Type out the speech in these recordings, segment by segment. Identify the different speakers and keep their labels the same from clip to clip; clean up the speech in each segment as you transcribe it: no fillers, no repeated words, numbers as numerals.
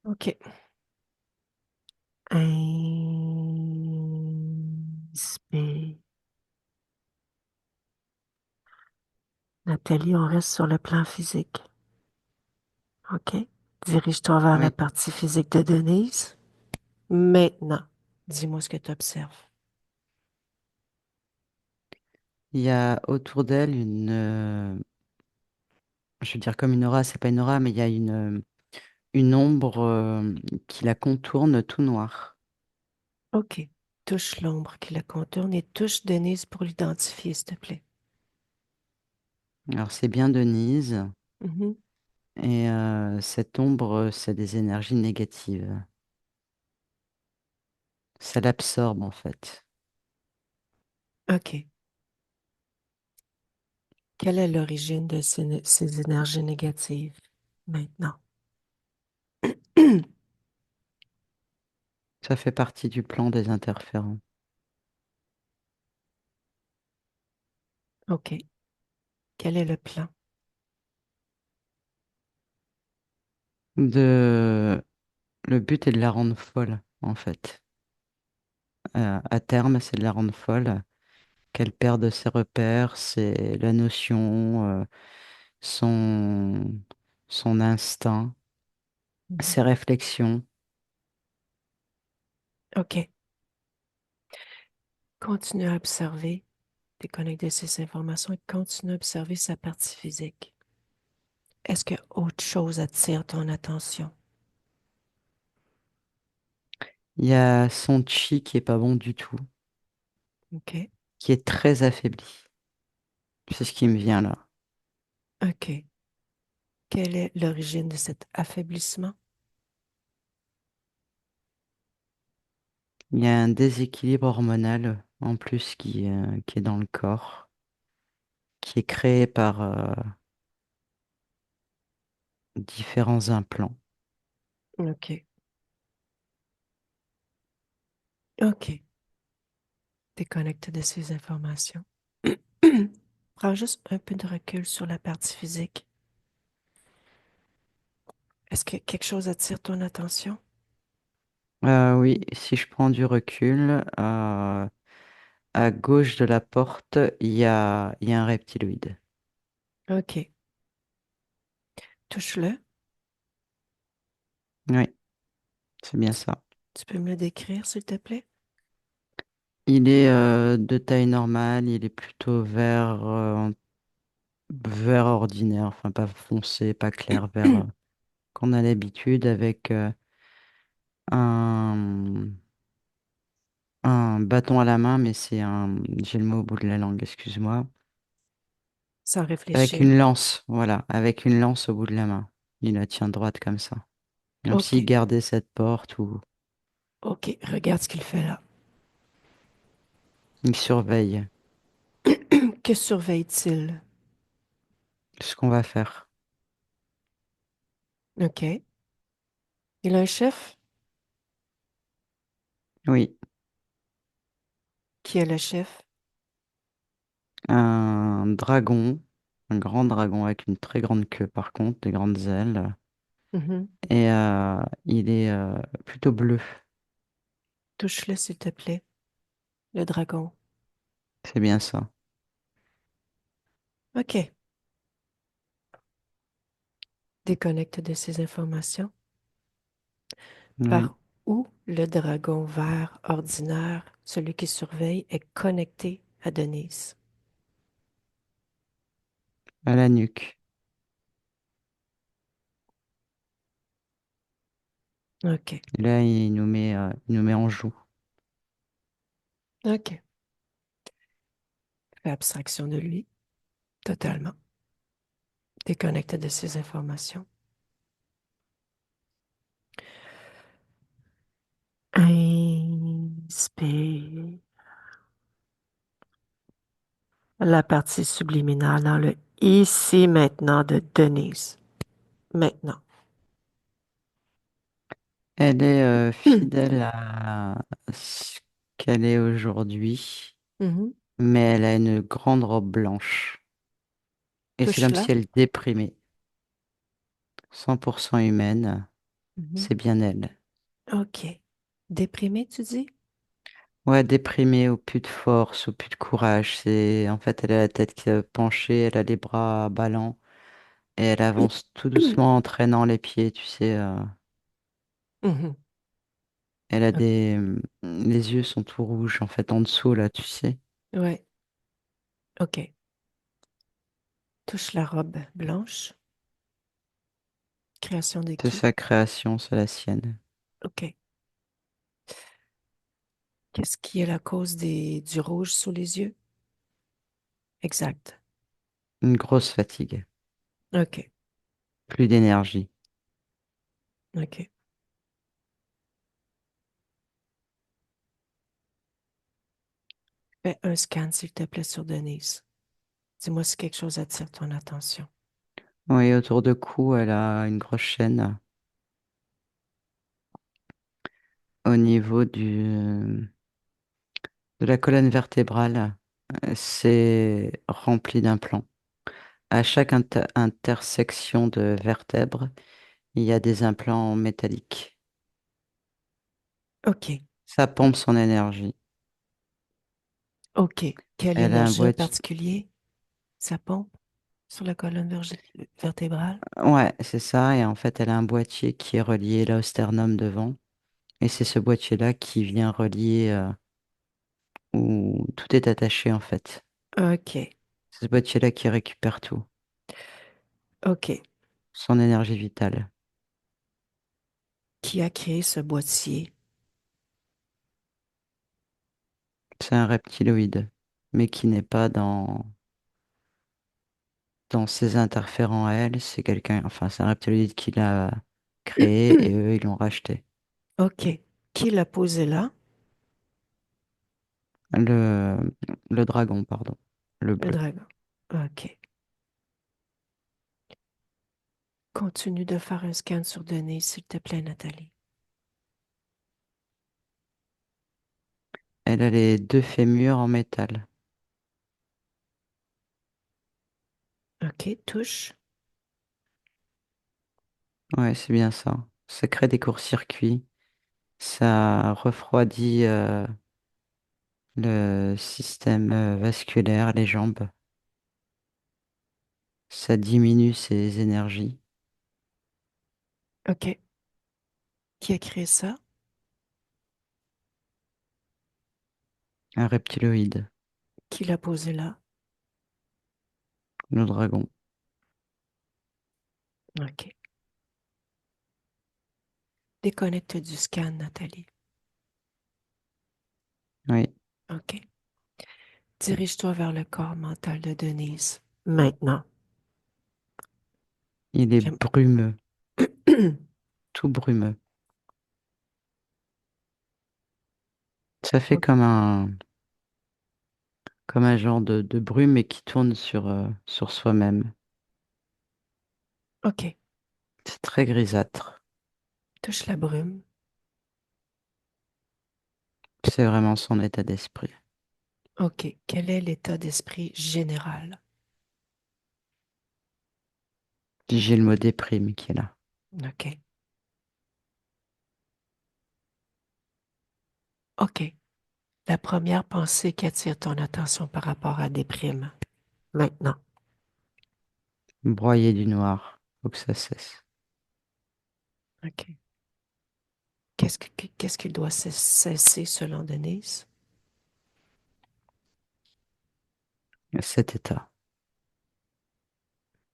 Speaker 1: OK. Inspire. Nathalie, on reste sur le plan physique. OK? Dirige-toi vers la
Speaker 2: Oui,
Speaker 1: partie physique de Denise. Maintenant, dis-moi ce que tu observes.
Speaker 2: il y a autour d'elle je veux dire comme une aura, c'est pas une aura, mais il y a une ombre qui la contourne tout noir.
Speaker 1: OK. Touche l'ombre qui la contourne et touche Denise pour l'identifier, s'il te plaît.
Speaker 2: Alors c'est bien Denise,
Speaker 1: Mhm.
Speaker 2: et cette ombre, c'est des énergies négatives. Ça l'absorbe en fait.
Speaker 1: OK. Quelle est l'origine de ces énergies négatives? Maintenant.
Speaker 2: Ça fait partie du plan des interférents.
Speaker 1: OK. Quel est le plan?
Speaker 2: De... Le but est de la rendre folle en fait. À terme, c'est de la rendre folle, qu'elle perde ses repères, c'est la notion, son, son instinct,
Speaker 1: Mhm.
Speaker 2: ses réflexions.
Speaker 1: OK. Continue à observer, déconnecter ces informations et continue à observer sa partie physique. Est-ce que autre chose attire ton attention?
Speaker 2: Il y a son chi qui est pas bon du tout,
Speaker 1: OK.
Speaker 2: qui est très affaibli. C'est ce qui me vient là.
Speaker 1: OK. Quelle est l'origine de cet affaiblissement?
Speaker 2: Il y a un déséquilibre hormonal en plus qui est dans le corps, qui est créé par différents implants.
Speaker 1: OK. OK. Déconnecte de ces informations. Prends juste un peu de recul sur la partie physique. Est-ce que quelque chose attire ton attention?
Speaker 2: Oui, si je prends du recul, à gauche de la porte, il y a un reptiloïde.
Speaker 1: OK. Touche-le.
Speaker 2: Oui, c'est bien ça.
Speaker 1: Tu peux me le décrire, s'il te plaît?
Speaker 2: Il est de taille normale, il est plutôt vert ordinaire, enfin pas foncé, pas clair, vert qu'on a l'habitude avec un, un bâton à la main, mais j'ai le mot au bout de la langue, excuse-moi.
Speaker 1: Sans
Speaker 2: Avec
Speaker 1: réfléchir.
Speaker 2: une lance, voilà, avec une lance au bout de la main. Il la tient droite comme ça. Comme s'il
Speaker 1: OK.
Speaker 2: gardait cette porte ou
Speaker 1: OK. Regarde ce qu'il fait là.
Speaker 2: il surveille
Speaker 1: Que surveille-t-il?
Speaker 2: ce qu'on va faire.
Speaker 1: OK. Il a un chef?
Speaker 2: Oui,
Speaker 1: Qui est le chef?
Speaker 2: un dragon, un grand dragon avec une très grande queue par contre, des grandes ailes.
Speaker 1: Mhm.
Speaker 2: Et il est plutôt bleu,
Speaker 1: Touche-le, s'il te plaît. Le dragon.
Speaker 2: c'est bien ça.
Speaker 1: OK. Déconnecte de ces informations.
Speaker 2: Oui,
Speaker 1: Par où le dragon vert ordinaire, celui qui surveille, est connecté à Denise?
Speaker 2: à la nuque.
Speaker 1: OK.
Speaker 2: Et là, il nous met en joue.
Speaker 1: OK. Fais abstraction de lui, totalement. Déconnecte de ces informations. Inspire. La partie subliminale dans le ici maintenant de Denise. Maintenant.
Speaker 2: Elle est fidèle à ce qu'elle est aujourd'hui,
Speaker 1: Mhm.
Speaker 2: mais elle a une grande robe blanche. Et c'est comme
Speaker 1: Touche-la.
Speaker 2: si elle déprimait, 100% humaine.
Speaker 1: Mhm.
Speaker 2: C'est bien elle.
Speaker 1: OK. Déprimée, tu dis?
Speaker 2: Ouais, déprimée, ou plus de force, ou plus de courage. En fait, elle a la tête qui est penchée, elle a les bras ballants et elle avance tout doucement en traînant les pieds, tu sais.
Speaker 1: Mhm.
Speaker 2: Elle a les yeux sont tout rouges, en fait, en dessous, là, tu sais.
Speaker 1: Ouais. OK. Touche la robe blanche. Création de
Speaker 2: C'est
Speaker 1: qui?
Speaker 2: sa création, c'est la sienne.
Speaker 1: OK. Qu'est-ce qui est la cause du rouge sous les yeux? Exact.
Speaker 2: Une grosse fatigue,
Speaker 1: OK.
Speaker 2: plus d'énergie.
Speaker 1: OK. Fais un scan, s'il te plaît, sur Denise. Dis-moi si quelque chose attire ton attention.
Speaker 2: Oui, autour de cou, elle a une grosse chaîne. Au niveau de la colonne vertébrale, c'est rempli d'implants. À chaque intersection de vertèbres, il y a des implants métalliques.
Speaker 1: OK.
Speaker 2: Ça pompe son énergie.
Speaker 1: OK. Quel est
Speaker 2: Elle a un
Speaker 1: l'objet
Speaker 2: boîtier.
Speaker 1: particulier? Sa pompe sur la colonne vertébrale?
Speaker 2: Ouais, c'est ça. Et en fait, elle a un boîtier qui est relié là au sternum devant. Et c'est ce boîtier-là qui vient relier où tout est attaché en fait.
Speaker 1: OK.
Speaker 2: C'est ce boîtier-là qui récupère tout,
Speaker 1: OK.
Speaker 2: son énergie vitale.
Speaker 1: Qui a créé ce boîtier?
Speaker 2: C'est un reptiloïde, mais qui n'est pas dans ses interférents à elle. C'est quelqu'un, enfin, c'est un reptiloïde qui l'a créé et eux, ils l'ont racheté.
Speaker 1: OK. Qui l'a posé là?
Speaker 2: Le, le dragon, pardon. Le
Speaker 1: Le
Speaker 2: bleu.
Speaker 1: dragon. OK. Continue de faire un scan sur Denise, s'il te plaît, Nathalie.
Speaker 2: Elle a les deux fémurs en métal.
Speaker 1: OK. Touche.
Speaker 2: Ouais, c'est bien ça. Ça crée des courts-circuits. Ça refroidit le système vasculaire, les jambes. Ça diminue ses énergies.
Speaker 1: OK. Qui a créé ça?
Speaker 2: Un reptiloïde,
Speaker 1: Qui l'a posé là?
Speaker 2: le dragon.
Speaker 1: OK. Déconnecte du scan, Nathalie.
Speaker 2: Oui,
Speaker 1: OK. Dirige-toi vers le corps mental de Denise. Maintenant.
Speaker 2: il est
Speaker 1: J'aime-
Speaker 2: brumeux, tout brumeux. Ça fait comme un genre de brume mais qui tourne sur soi-même.
Speaker 1: OK.
Speaker 2: C'est très grisâtre.
Speaker 1: Touche la brume.
Speaker 2: C'est vraiment son état d'esprit.
Speaker 1: OK. Quel est l'état d'esprit général?
Speaker 2: J'ai le mot déprime qui est là.
Speaker 1: OK. OK. La première pensée qui attire ton attention par rapport à déprime. Maintenant.
Speaker 2: Broyer du noir, faut que ça cesse.
Speaker 1: OK. Qu'est-ce qui doit cesser selon Denise?
Speaker 2: Cet état.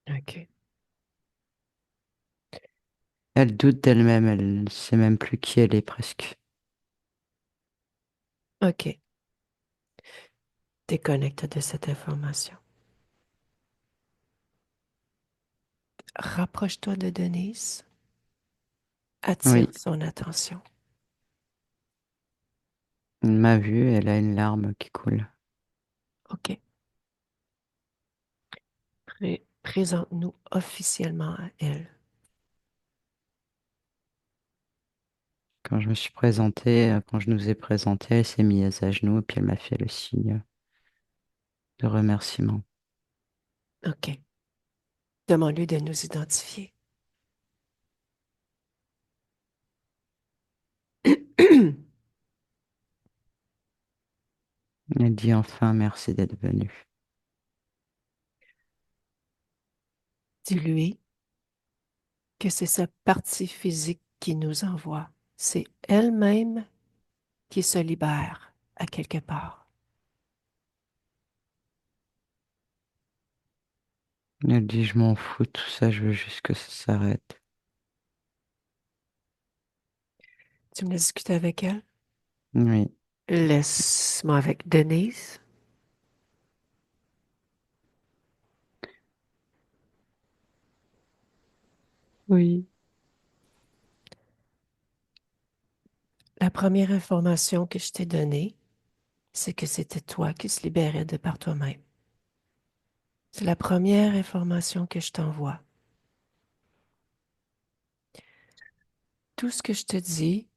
Speaker 1: OK.
Speaker 2: Elle doute d'elle-même, elle sait même plus qui elle est presque.
Speaker 1: OK. Déconnecte de cette information. Rapproche-toi de Denise. Attire
Speaker 2: Oui,
Speaker 1: son attention.
Speaker 2: elle m'a vue, elle a une larme qui coule.
Speaker 1: OK. Présente-nous officiellement à elle.
Speaker 2: Quand je me suis présenté, quand je nous ai présenté, elle s'est mise à genoux et puis elle m'a fait le signe de remerciement.
Speaker 1: OK. Demande-lui de nous identifier.
Speaker 2: Elle dit enfin merci d'être venu.
Speaker 1: Dis-lui que c'est sa partie physique qui nous envoie. C'est elle-même qui se libère à quelque part.
Speaker 2: Elle dit je m'en fous de tout ça, je veux juste que ça s'arrête.
Speaker 1: Tu me l'as discuté avec elle?
Speaker 2: Oui,
Speaker 1: Laisse-moi avec Denise.
Speaker 2: oui.
Speaker 1: La première information que je t'ai donnée, c'est que c'était toi qui se libérais de par toi-même. C'est la première information que je t'envoie. Tout ce que je te dis,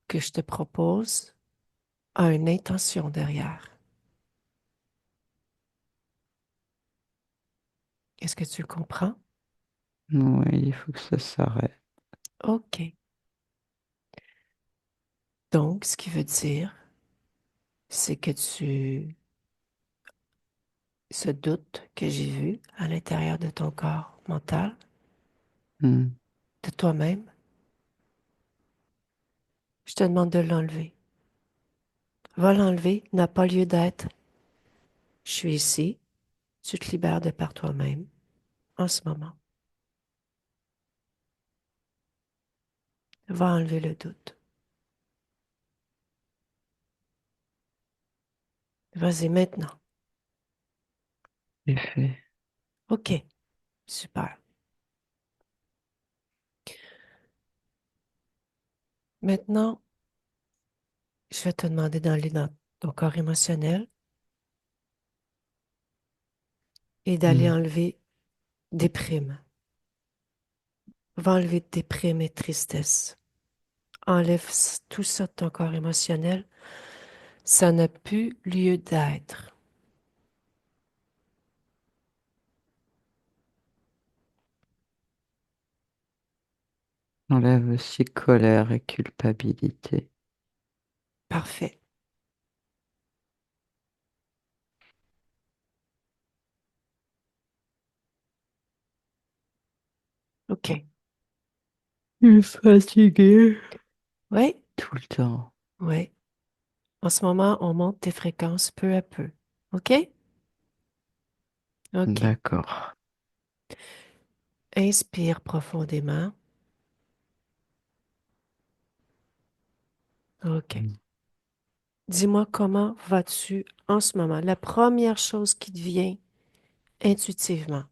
Speaker 1: que je te propose, a une intention derrière. Est-ce que tu le comprends?
Speaker 2: Oui, il faut que ça s'arrête.
Speaker 1: OK. Donc, ce qui veut dire, c'est que ce doute que j'ai vu à l'intérieur de ton corps mental,
Speaker 2: Hmm.
Speaker 1: de toi-même, je te demande de l'enlever. Va l'enlever, n'a pas lieu d'être. Je suis ici, tu te libères de par toi-même en ce moment. Va enlever le doute. Vas-y maintenant.
Speaker 2: C'est fait.
Speaker 1: OK, super. Maintenant, je vais te demander d'aller dans ton corps émotionnel et d'aller
Speaker 2: Hmm.
Speaker 1: enlever déprime. Va enlever déprime et tristesse. Enlève tout ça de ton corps émotionnel. Ça n'a plus lieu d'être.
Speaker 2: Enlève aussi colère et culpabilité.
Speaker 1: Parfait. OK.
Speaker 2: Il est fatigué.
Speaker 1: Oui,
Speaker 2: Tout le temps.
Speaker 1: oui. En ce moment, on monte tes fréquences peu à peu. OK? OK.
Speaker 2: D'accord.
Speaker 1: Inspire profondément. OK.
Speaker 2: Hmm.
Speaker 1: Dis-moi comment vas-tu en ce moment? La première chose qui te vient intuitivement.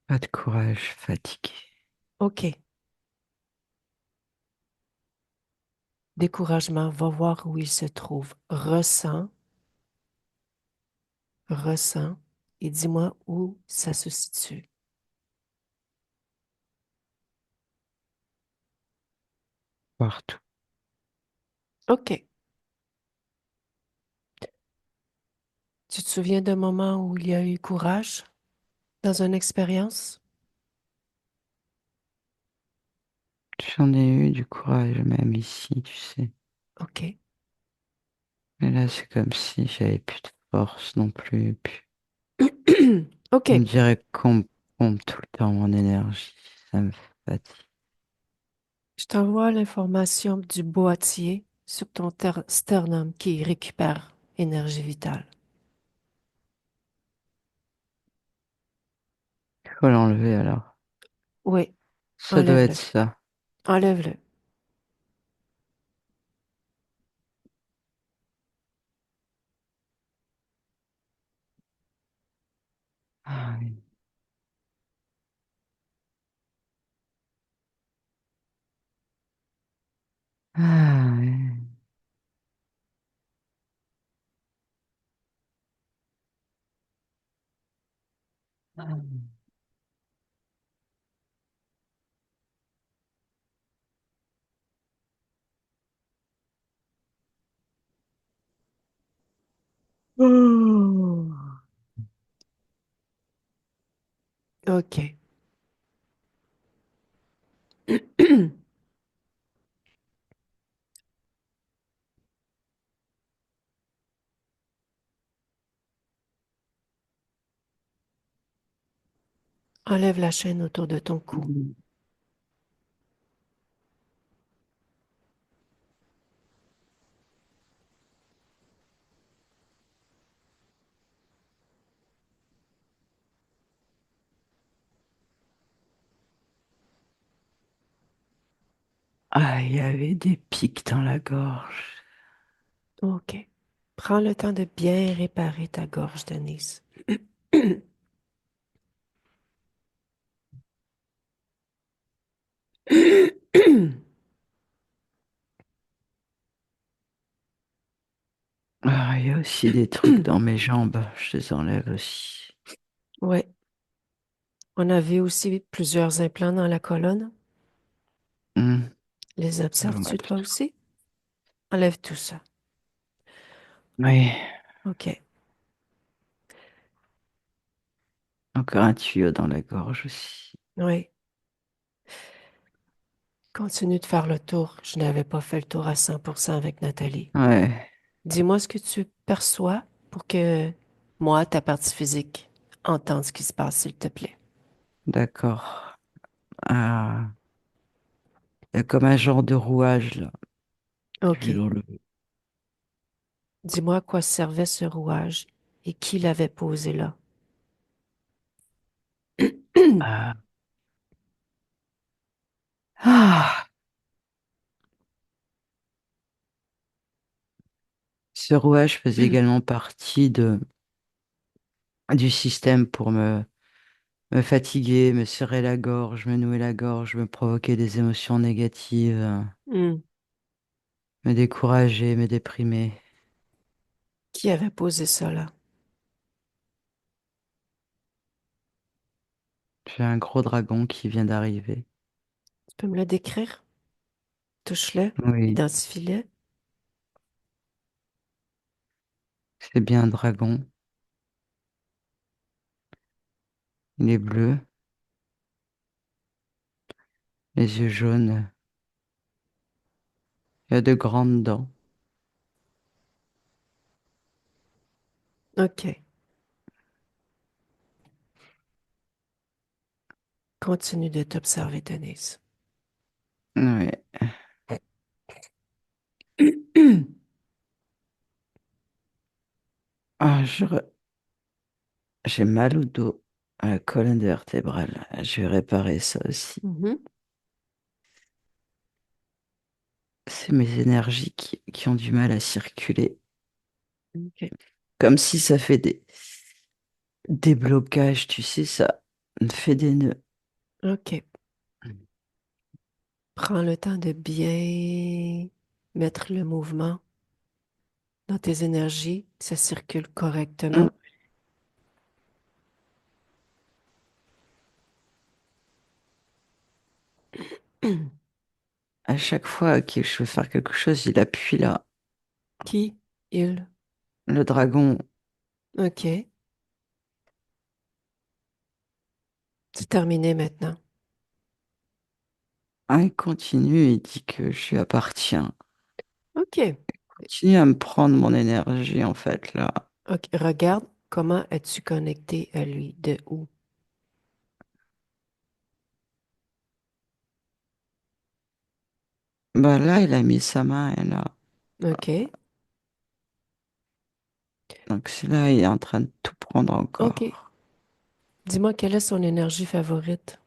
Speaker 2: Pas de courage, fatigué.
Speaker 1: OK. Découragement, va voir où il se trouve. Ressens et dis-moi où ça se situe.
Speaker 2: Partout.
Speaker 1: OK. Tu te souviens d'un moment où il y a eu courage dans une expérience?
Speaker 2: J'en ai eu du courage, même ici, tu sais.
Speaker 1: OK.
Speaker 2: Mais là, c'est comme si j'avais plus de force non plus. Puis, on
Speaker 1: OK.
Speaker 2: dirait qu'on me pompe tout le temps mon énergie. Ça me fatigue.
Speaker 1: Je t'envoie l'information du boîtier sur ton sternum qui récupère énergie vitale.
Speaker 2: Faut l'enlever alors.
Speaker 1: Oui,
Speaker 2: Ça doit être
Speaker 1: enlève-le.
Speaker 2: ça.
Speaker 1: Enlève-le.
Speaker 2: Ah, oui. Ah, oui. Ah. Oh.
Speaker 1: OK. Enlève la chaîne autour de ton cou.
Speaker 2: Ah, il y avait des pics dans la gorge.
Speaker 1: OK. Prends le temps de bien réparer ta gorge, Denise.
Speaker 2: Ah, il y a aussi des trucs dans mes jambes. Je les enlève aussi.
Speaker 1: Ouais. On avait aussi plusieurs implants dans la colonne.
Speaker 2: Hmm,
Speaker 1: Les
Speaker 2: j'enlève
Speaker 1: observes-tu toi
Speaker 2: tout.
Speaker 1: aussi? Enlève tout ça.
Speaker 2: Oui,
Speaker 1: OK.
Speaker 2: encore un tuyau dans la gorge aussi.
Speaker 1: Oui. Continue de faire le tour. Je n'avais pas fait le tour à 100% avec Nathalie.
Speaker 2: Ouais,
Speaker 1: Dis-moi ce que tu perçois pour que moi, ta partie physique, entende ce qui se passe, s'il te plaît.
Speaker 2: d'accord. Ah, il y a comme un genre de rouage là. Je vais
Speaker 1: OK.
Speaker 2: l'enlever.
Speaker 1: Dis-moi à quoi servait ce rouage et qui l'avait posé là.
Speaker 2: Ah. Ah. Ce rouage faisait également partie du système pour me fatiguer, me serrer la gorge, me nouer la gorge, me provoquer des émotions négatives,
Speaker 1: Hmm.
Speaker 2: me décourager, me déprimer.
Speaker 1: Qui avait posé ça là?
Speaker 2: J'ai un gros dragon qui vient d'arriver.
Speaker 1: Tu peux me le décrire? Touche-le,
Speaker 2: Oui,
Speaker 1: identifie-le.
Speaker 2: c'est bien un dragon. Il est bleu, les yeux jaunes. Il a de grandes dents.
Speaker 1: OK. Continue de t'observer, Denise.
Speaker 2: Oui. Ah, j'ai mal au dos, à la colonne vertébrale. Je vais réparer ça aussi.
Speaker 1: Mhm.
Speaker 2: C'est mes énergies qui ont du mal à circuler.
Speaker 1: OK.
Speaker 2: Comme si ça fait des blocages, tu sais, ça me fait des nœuds.
Speaker 1: OK. Prends le temps de bien mettre le mouvement dans tes énergies, que ça circule
Speaker 2: Hum,
Speaker 1: correctement.
Speaker 2: À chaque fois que je veux faire quelque chose, il appuie là.
Speaker 1: Qui? Il.
Speaker 2: Le dragon,
Speaker 1: OK. C'est terminé maintenant.
Speaker 2: il continue et dit que je lui appartiens.
Speaker 1: OK.
Speaker 2: Continue à me prendre mon énergie, en fait, là.
Speaker 1: OK. Regarde comment es-tu connecté à lui, de où?
Speaker 2: Bah là, il a mis sa main, et là.
Speaker 1: OK.
Speaker 2: Donc c'est là, il est en train de tout prendre
Speaker 1: OK.
Speaker 2: encore.
Speaker 1: Dis-moi quelle est son énergie favorite?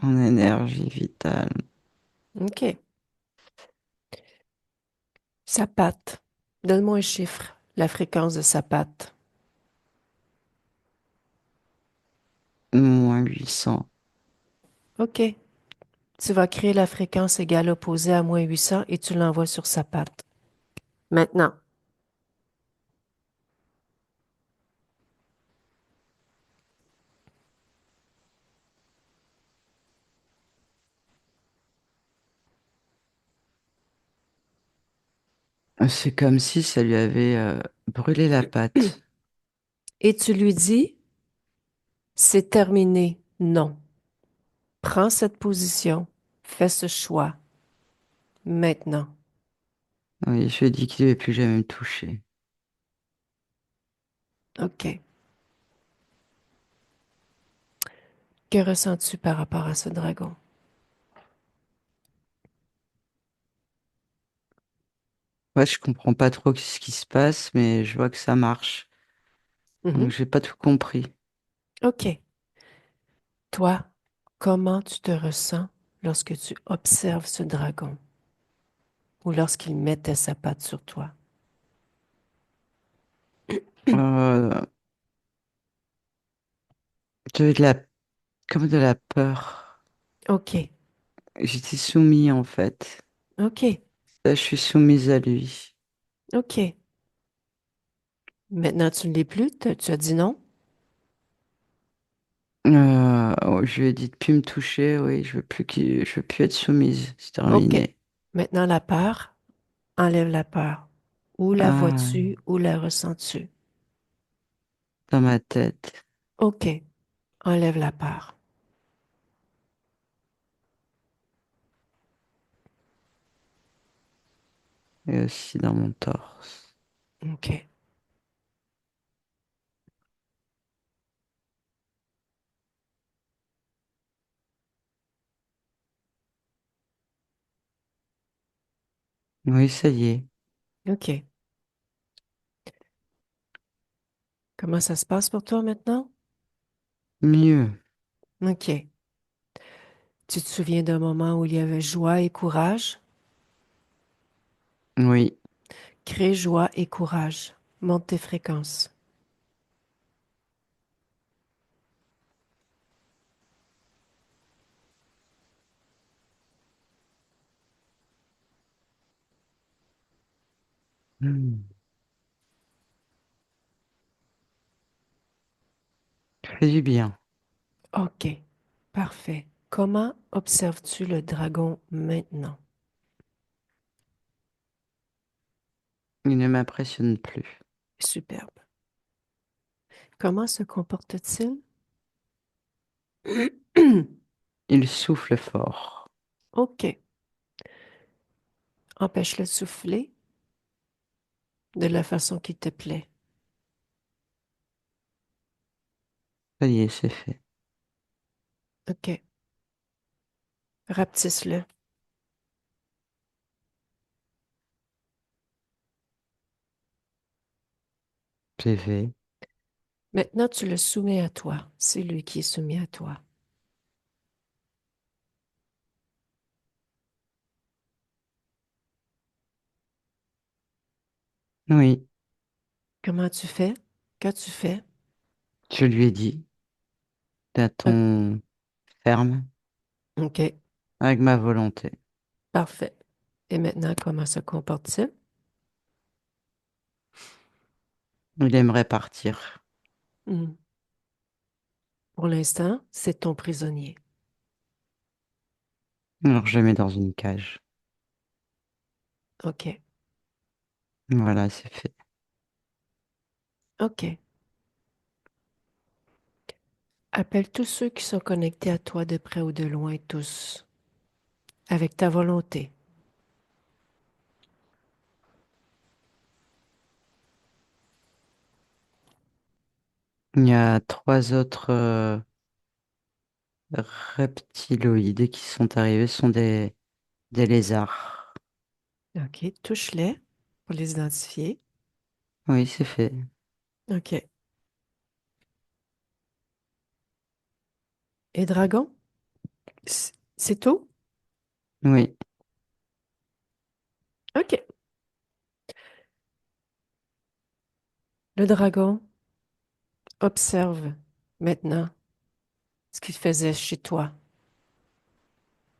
Speaker 2: Mon énergie vitale.
Speaker 1: OK. Sa patte. Donne-moi un chiffre, la fréquence de sa patte.
Speaker 2: Moins 800.
Speaker 1: OK. Tu vas créer la fréquence égale opposée à -800 et tu l'envoies sur sa patte. Maintenant.
Speaker 2: C'est comme si ça lui avait brûlé la patte.
Speaker 1: Et tu lui dis, c'est terminé. Non. Prends cette position. Fais ce choix. Maintenant.
Speaker 2: Oui, je lui ai dit qu'il ne devait plus jamais me toucher.
Speaker 1: OK. Que ressens-tu par rapport à ce dragon?
Speaker 2: Ouais, je comprends pas trop ce qui se passe, mais je vois que ça marche. Donc
Speaker 1: Mhm.
Speaker 2: j'ai pas tout compris.
Speaker 1: OK. Toi, comment tu te ressens lorsque tu observes ce dragon ou lorsqu'il mettait sa patte sur toi?
Speaker 2: Euh, j'avais comme de la peur.
Speaker 1: OK.
Speaker 2: J'étais soumis en fait.
Speaker 1: OK.
Speaker 2: Là, je suis soumise à lui.
Speaker 1: OK. Maintenant, tu ne l'es plus? Tu as dit non?
Speaker 2: Oh, je lui ai dit de plus me toucher. Oui, je veux plus être soumise. C'est
Speaker 1: OK.
Speaker 2: terminé.
Speaker 1: Maintenant, la peur, enlève la peur. Où la
Speaker 2: Ah,
Speaker 1: vois-tu? Où la ressens-tu?
Speaker 2: dans ma tête
Speaker 1: OK. Enlève la peur.
Speaker 2: et aussi dans mon torse.
Speaker 1: OK.
Speaker 2: Oui, ça y est.
Speaker 1: OK. Comment ça se passe pour toi maintenant?
Speaker 2: Mieux.
Speaker 1: OK. Tu te souviens d'un moment où il y avait joie et courage?
Speaker 2: Oui.
Speaker 1: Crée joie et courage. Monte tes fréquences.
Speaker 2: Hmm. Ça fait du bien.
Speaker 1: OK. Parfait. Comment observes-tu le dragon maintenant?
Speaker 2: Il ne m'impressionne plus.
Speaker 1: Superbe. Comment se comporte-t-il?
Speaker 2: Il souffle fort.
Speaker 1: OK. Empêche-le de souffler de la façon qui te plaît.
Speaker 2: Ça y est, c'est fait.
Speaker 1: OK. Rapetisse-le.
Speaker 2: C'est fait.
Speaker 1: Maintenant, tu le soumets à toi. C'est lui qui est soumis à toi.
Speaker 2: Oui,
Speaker 1: Comment tu fais? Qu'as-tu fait?
Speaker 2: je lui ai dit d'un
Speaker 1: O-
Speaker 2: ton ferme,
Speaker 1: OK.
Speaker 2: avec ma volonté.
Speaker 1: Parfait. Et maintenant, comment se comporte-t-il?
Speaker 2: Il aimerait partir.
Speaker 1: Hmm. Pour l'instant, c'est ton prisonnier.
Speaker 2: Alors je le mets dans une cage.
Speaker 1: OK.
Speaker 2: Voilà, c'est fait.
Speaker 1: OK. Appelle tous ceux qui sont connectés à toi de près ou de loin, tous, avec ta volonté.
Speaker 2: Il y a trois autres reptiloïdes qui sont arrivés. Ce sont des lézards.
Speaker 1: OK. Touche-les pour les identifier.
Speaker 2: Oui, c'est fait.
Speaker 1: OK. Et dragon? C'est tout?
Speaker 2: Oui,
Speaker 1: OK. Le dragon observe maintenant ce qu'il faisait chez toi.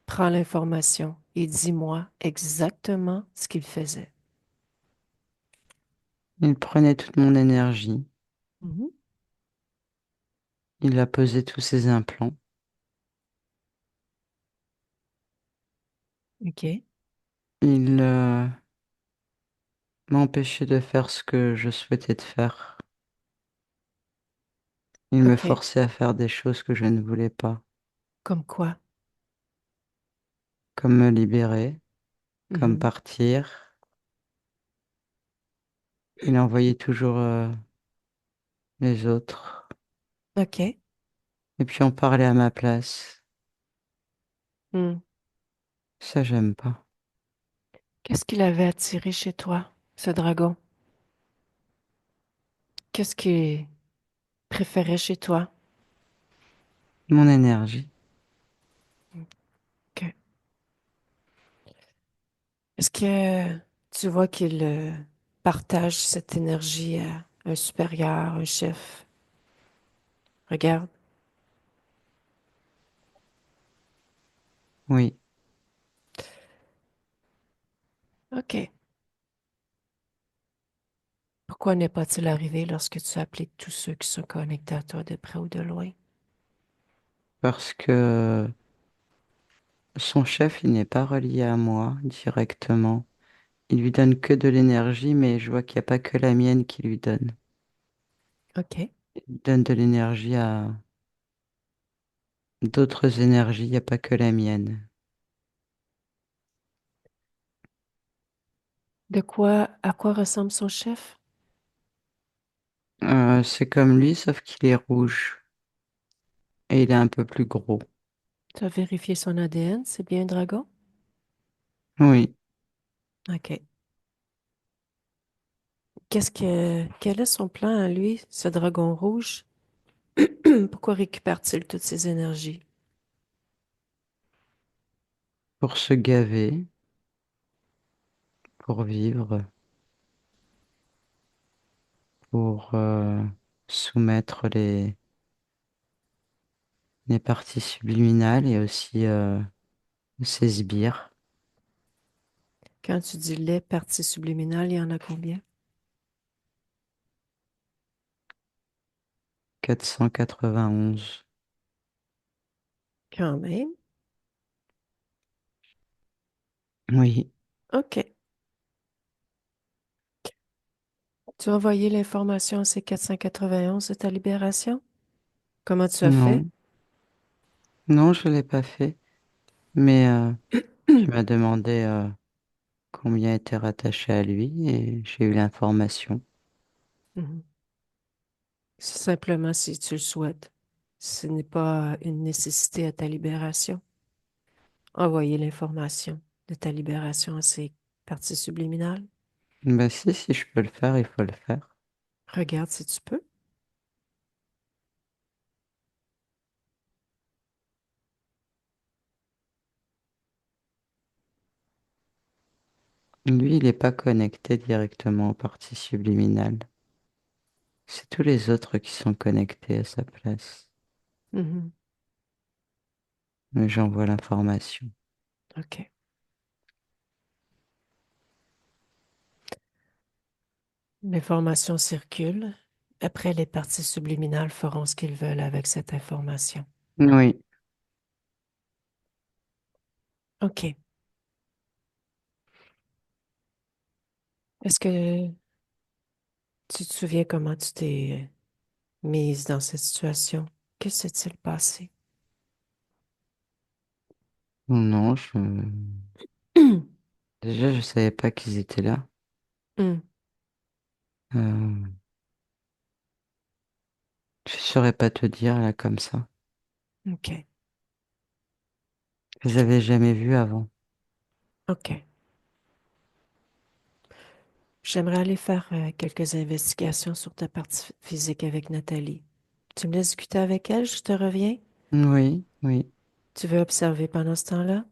Speaker 1: Prends l'information et dis-moi exactement ce qu'il faisait.
Speaker 2: il prenait toute mon énergie.
Speaker 1: Mhm.
Speaker 2: Il a posé tous ses implants.
Speaker 1: OK.
Speaker 2: Il m'a empêché de faire ce que je souhaitais de faire. Il me
Speaker 1: OK.
Speaker 2: forçait à faire des choses que je ne voulais pas,
Speaker 1: Comme quoi?
Speaker 2: comme me libérer, comme
Speaker 1: Mhm.
Speaker 2: partir. Il envoyait toujours les autres.
Speaker 1: OK.
Speaker 2: Et puis on parlait à ma place.
Speaker 1: Hmm.
Speaker 2: Ça, j'aime pas.
Speaker 1: Qu'est-ce qu'il avait attiré chez toi, ce dragon? Qu'est-ce qu'il préférait chez toi?
Speaker 2: Mon énergie.
Speaker 1: Ok. Est-ce que tu vois qu'il partage cette énergie à un supérieur, un chef? Regarde.
Speaker 2: Oui,
Speaker 1: OK. Pourquoi n'est pas-il arrivé lorsque tu as appelé tous ceux qui sont connectés à toi de près ou de loin?
Speaker 2: parce que son chef, il n'est pas relié à moi directement. Il lui donne que de l'énergie, mais je vois qu'il n'y a pas que la mienne qui lui donne.
Speaker 1: OK.
Speaker 2: Il donne de l'énergie à d'autres énergies, il n'y a pas que la mienne.
Speaker 1: À quoi ressemble son chef?
Speaker 2: C'est comme lui, sauf qu'il est rouge et il est un peu plus gros.
Speaker 1: Tu as vérifié son ADN, c'est bien un dragon?
Speaker 2: Oui,
Speaker 1: OK. Quel est son plan à lui, ce dragon rouge? Pourquoi récupère-t-il toutes ses énergies?
Speaker 2: pour se gaver, pour vivre, pour soumettre les parties subliminales et aussi ses sbires.
Speaker 1: Quand tu dis les parties subliminales, il y en a combien?
Speaker 2: 491.
Speaker 1: Quand même.
Speaker 2: Oui,
Speaker 1: OK. Tu as envoyé l'information à ces 491 de ta libération? Comment tu as fait?
Speaker 2: non, non, je ne l'ai pas fait, mais tu m'as demandé combien était rattaché à lui et j'ai eu l'information.
Speaker 1: Mhm. C'est simplement si tu le souhaites. Ce n'est pas une nécessité à ta libération. Envoyer l'information de ta libération à ces parties subliminales.
Speaker 2: Bah si je peux le faire, il faut le faire.
Speaker 1: Regarde si tu peux.
Speaker 2: Lui, il n'est pas connecté directement aux parties subliminales. C'est tous les autres qui sont connectés à sa place.
Speaker 1: Mhm.
Speaker 2: Mais j'envoie l'information.
Speaker 1: OK. L'information circule. Après, les parties subliminales feront ce qu'ils veulent avec cette information.
Speaker 2: Oui,
Speaker 1: OK. Est-ce que tu te souviens comment tu t'es mise dans cette situation? Que s'est-il passé?
Speaker 2: non, déjà, je savais pas qu'ils étaient là.
Speaker 1: Hmm.
Speaker 2: Euh, je saurais pas te dire là comme ça.
Speaker 1: OK.
Speaker 2: Je les avais jamais vus avant.
Speaker 1: OK. J'aimerais aller faire quelques investigations sur ta partie physique avec Nathalie. Tu me laisses discuter avec elle, je te reviens.
Speaker 2: Oui, oui,
Speaker 1: Tu veux observer pendant ce temps-là?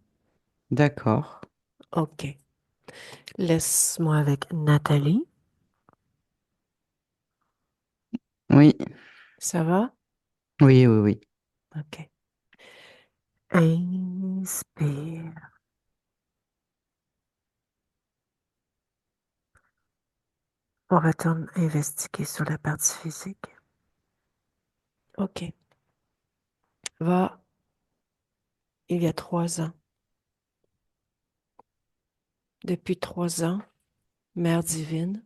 Speaker 2: d'accord.
Speaker 1: OK. Laisse-moi avec Nathalie.
Speaker 2: Oui,
Speaker 1: Ça va?
Speaker 2: oui, oui, oui.
Speaker 1: OK. Inspire. On retourne investiguer sur la partie physique. OK. Va, il y a 3 ans. Depuis 3 ans, Mère divine,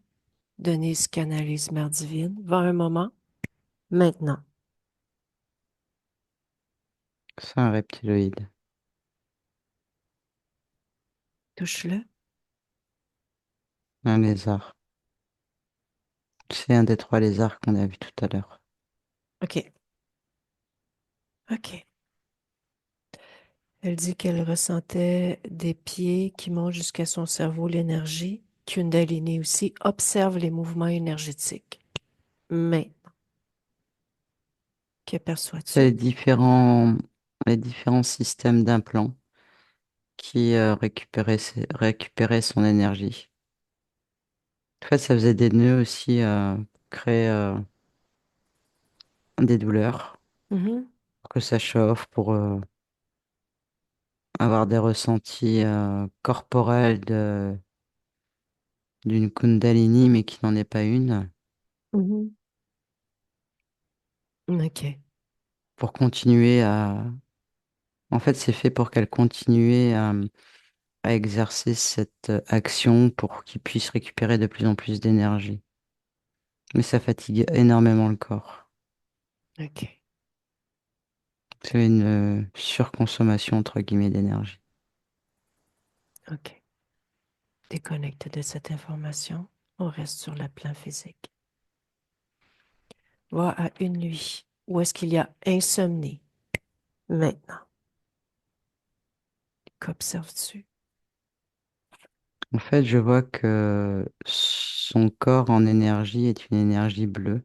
Speaker 1: Denise canalise Mère divine. Va un moment, maintenant.
Speaker 2: C'est un reptiloïde.
Speaker 1: Touche-le.
Speaker 2: Un lézard. C'est un des trois lézards qu'on a vu tout à l'heure.
Speaker 1: OK. OK. Elle dit qu'elle ressentait des pieds qui montent jusqu'à son cerveau, l'énergie. Kundalini aussi observe les mouvements énergétiques. Mais,
Speaker 2: C'est
Speaker 1: qu'aperçois-tu?
Speaker 2: les différents systèmes d'implants qui récupéraient son énergie. En fait, ça faisait des nœuds aussi, créer des douleurs,
Speaker 1: Mhm,
Speaker 2: pour que ça chauffe, pour avoir des ressentis corporels d'une Kundalini, mais qui n'en est pas une,
Speaker 1: mhm. OK.
Speaker 2: pour continuer à... En fait, c'est fait pour qu'elle continue à exercer cette action pour qu'il puisse récupérer de plus en plus d'énergie. Mais ça fatigue énormément le corps.
Speaker 1: OK.
Speaker 2: C'est une surconsommation, entre guillemets, d'énergie.
Speaker 1: OK. Déconnecte de cette information. On reste sur le plan physique. Va à une nuit où est-ce qu'il y a insomnie. Maintenant, qu'observes-tu?
Speaker 2: En fait, je vois que son corps en énergie est une énergie bleue.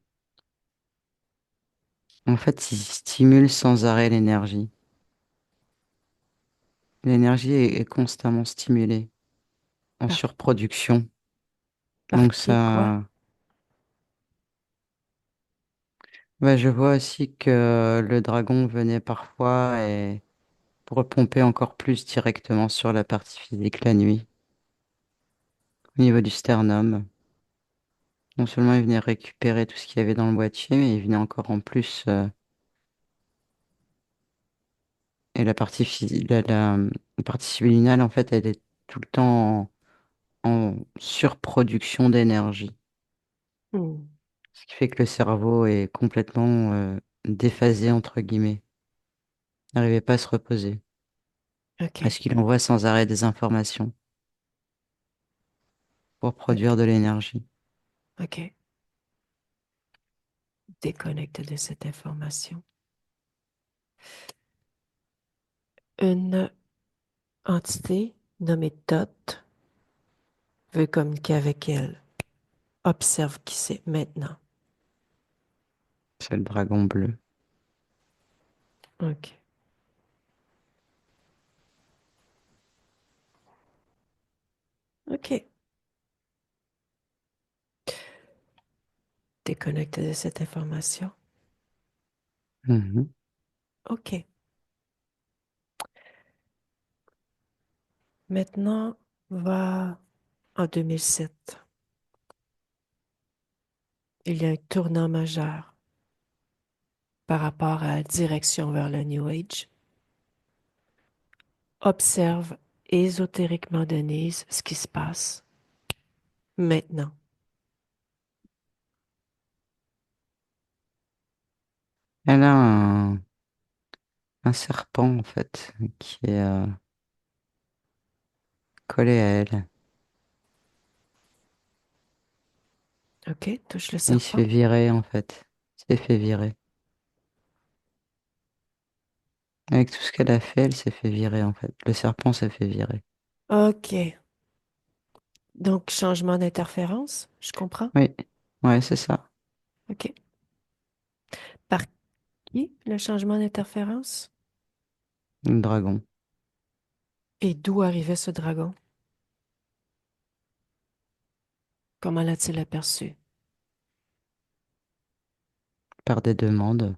Speaker 2: En fait, il stimule sans arrêt l'énergie. L'énergie est constamment stimulée, en
Speaker 1: Par,
Speaker 2: surproduction.
Speaker 1: par
Speaker 2: Donc
Speaker 1: qui, quoi?
Speaker 2: ça, ouais, je vois aussi que le dragon venait parfois et pour pomper encore plus directement sur la partie physique la nuit, au niveau du sternum. Non seulement il venait récupérer tout ce qu'il y avait dans le boîtier, mais il venait encore en plus. Et la partie subliminale, en fait, elle est tout le temps en surproduction d'énergie.
Speaker 1: Hmm.
Speaker 2: Ce qui fait que le cerveau est complètement déphasé, entre guillemets. N'arrivait pas à se reposer. Parce
Speaker 1: OK.
Speaker 2: qu'il envoie sans arrêt des informations pour produire
Speaker 1: OK.
Speaker 2: de l'énergie.
Speaker 1: OK. Déconnecte de cette information. Une entité nommée Dot veut communiquer avec elle. Observe qui c'est maintenant.
Speaker 2: C'est le dragon bleu.
Speaker 1: OK. OK. Déconnecte de cette information.
Speaker 2: Mhm.
Speaker 1: OK. Maintenant, va en 2007. Il y a un tournant majeur par rapport à la direction vers le New Age. Observe ésotériquement, Denise, ce qui se passe maintenant.
Speaker 2: Elle a un serpent, en fait, qui est collé à elle.
Speaker 1: OK? Touche le
Speaker 2: Et il se fait
Speaker 1: serpent.
Speaker 2: virer, en fait. Il s'est fait virer. Avec tout ce qu'elle a fait, elle s'est fait virer, en fait. Le serpent s'est fait virer.
Speaker 1: OK. Donc, changement d'interférence, je comprends.
Speaker 2: Oui, ouais, c'est ça.
Speaker 1: OK. Par qui le changement d'interférence?
Speaker 2: Le dragon.
Speaker 1: Et d'où arrivait ce dragon? Comment l'a-t-il aperçu?
Speaker 2: Par des demandes.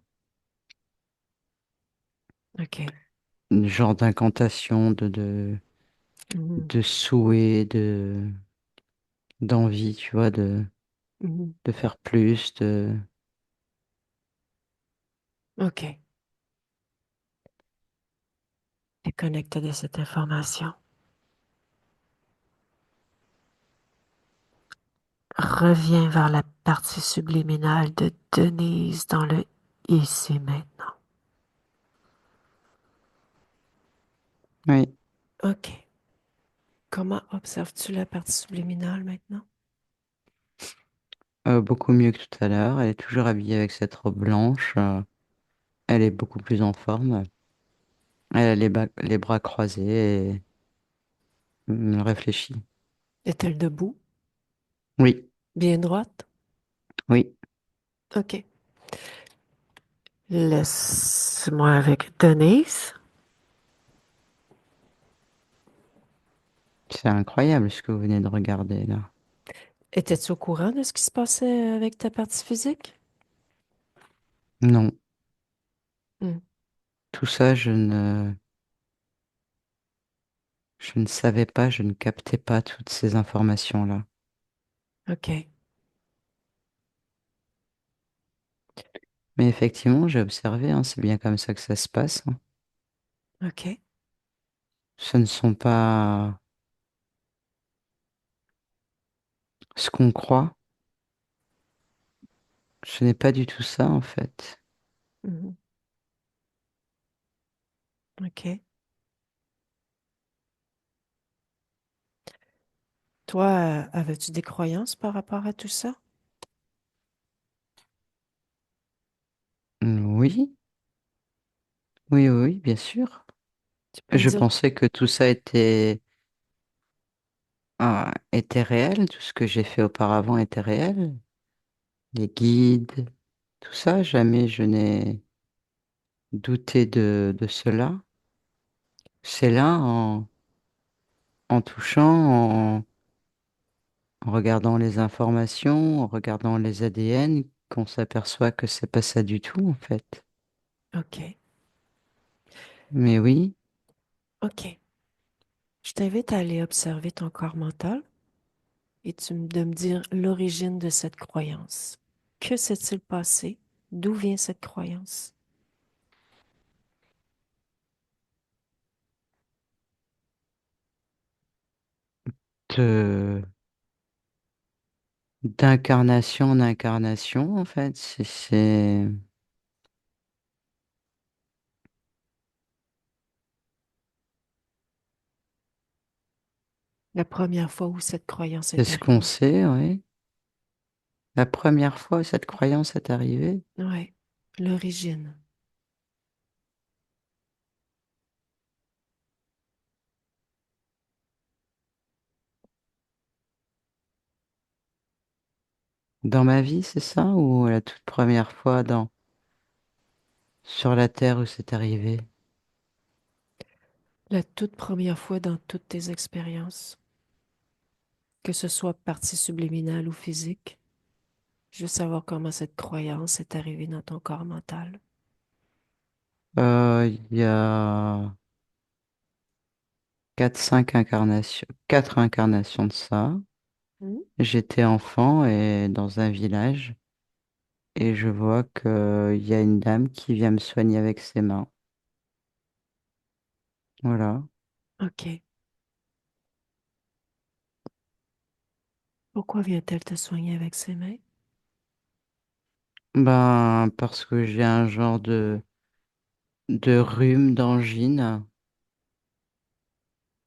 Speaker 1: OK.
Speaker 2: Genre d'incantation,
Speaker 1: Mhm,
Speaker 2: de souhait, d'envie, tu vois,
Speaker 1: mhm.
Speaker 2: de faire plus,
Speaker 1: OK. Déconnecte de cette information. Reviens vers la partie subliminale de Denise dans le ici maintenant.
Speaker 2: oui,
Speaker 1: OK. Comment observes-tu la partie subliminale maintenant?
Speaker 2: beaucoup mieux que tout à l'heure. Elle est toujours habillée avec cette robe blanche. Elle est beaucoup plus en forme. Elle a les bras croisés et réfléchit.
Speaker 1: Est-elle debout?
Speaker 2: Oui,
Speaker 1: Bien droite?
Speaker 2: oui,
Speaker 1: OK. Laisse-moi avec Denise.
Speaker 2: c'est incroyable ce que vous venez de regarder là.
Speaker 1: Étais-tu au courant de ce qui se passait avec ta partie physique?
Speaker 2: Non,
Speaker 1: Hmm.
Speaker 2: tout ça, je ne savais pas, je ne captais pas toutes ces informations-là.
Speaker 1: OK.
Speaker 2: Mais effectivement, j'ai observé, hein, c'est bien comme ça que ça se passe, hein.
Speaker 1: OK.
Speaker 2: Ce ne sont pas ce qu'on croit. Ce n'est pas du tout ça, en fait.
Speaker 1: Mhm. OK. Toi, avais-tu des croyances par rapport à tout ça?
Speaker 2: Oui, oui, oui, oui, bien sûr.
Speaker 1: Tu peux me
Speaker 2: Je
Speaker 1: dire?
Speaker 2: pensais que tout ça était réel, tout ce que j'ai fait auparavant était réel. Les guides, tout ça, jamais je n'ai douté de cela. C'est là, en touchant, en regardant les informations, en regardant les ADN, qu'on s'aperçoit que c'est pas ça du tout, en fait.
Speaker 1: OK.
Speaker 2: Mais oui,
Speaker 1: OK. Je t'invite à aller observer ton corps mental et de me dire l'origine de cette croyance. Que s'est-il passé? D'où vient cette croyance?
Speaker 2: de, d'incarnation en incarnation, en fait,
Speaker 1: La première fois où cette croyance
Speaker 2: c'est
Speaker 1: est
Speaker 2: ce qu'on
Speaker 1: arrivée.
Speaker 2: sait, oui. La première fois où cette croyance est arrivée,
Speaker 1: Oui, l'origine.
Speaker 2: dans ma vie, c'est ça, ou la toute première fois sur la Terre où c'est arrivé?
Speaker 1: La toute première fois dans toutes tes expériences, que ce soit partie subliminale ou physique, je veux savoir comment cette croyance est arrivée dans ton corps mental.
Speaker 2: Il y a quatre incarnations de ça.
Speaker 1: Hmm?
Speaker 2: J'étais enfant et dans un village et je vois qu'il y a une dame qui vient me soigner avec ses mains. Voilà.
Speaker 1: OK. Pourquoi vient-elle te soigner avec ses mains?
Speaker 2: Ben, parce que j'ai un genre de rhume, d'angine.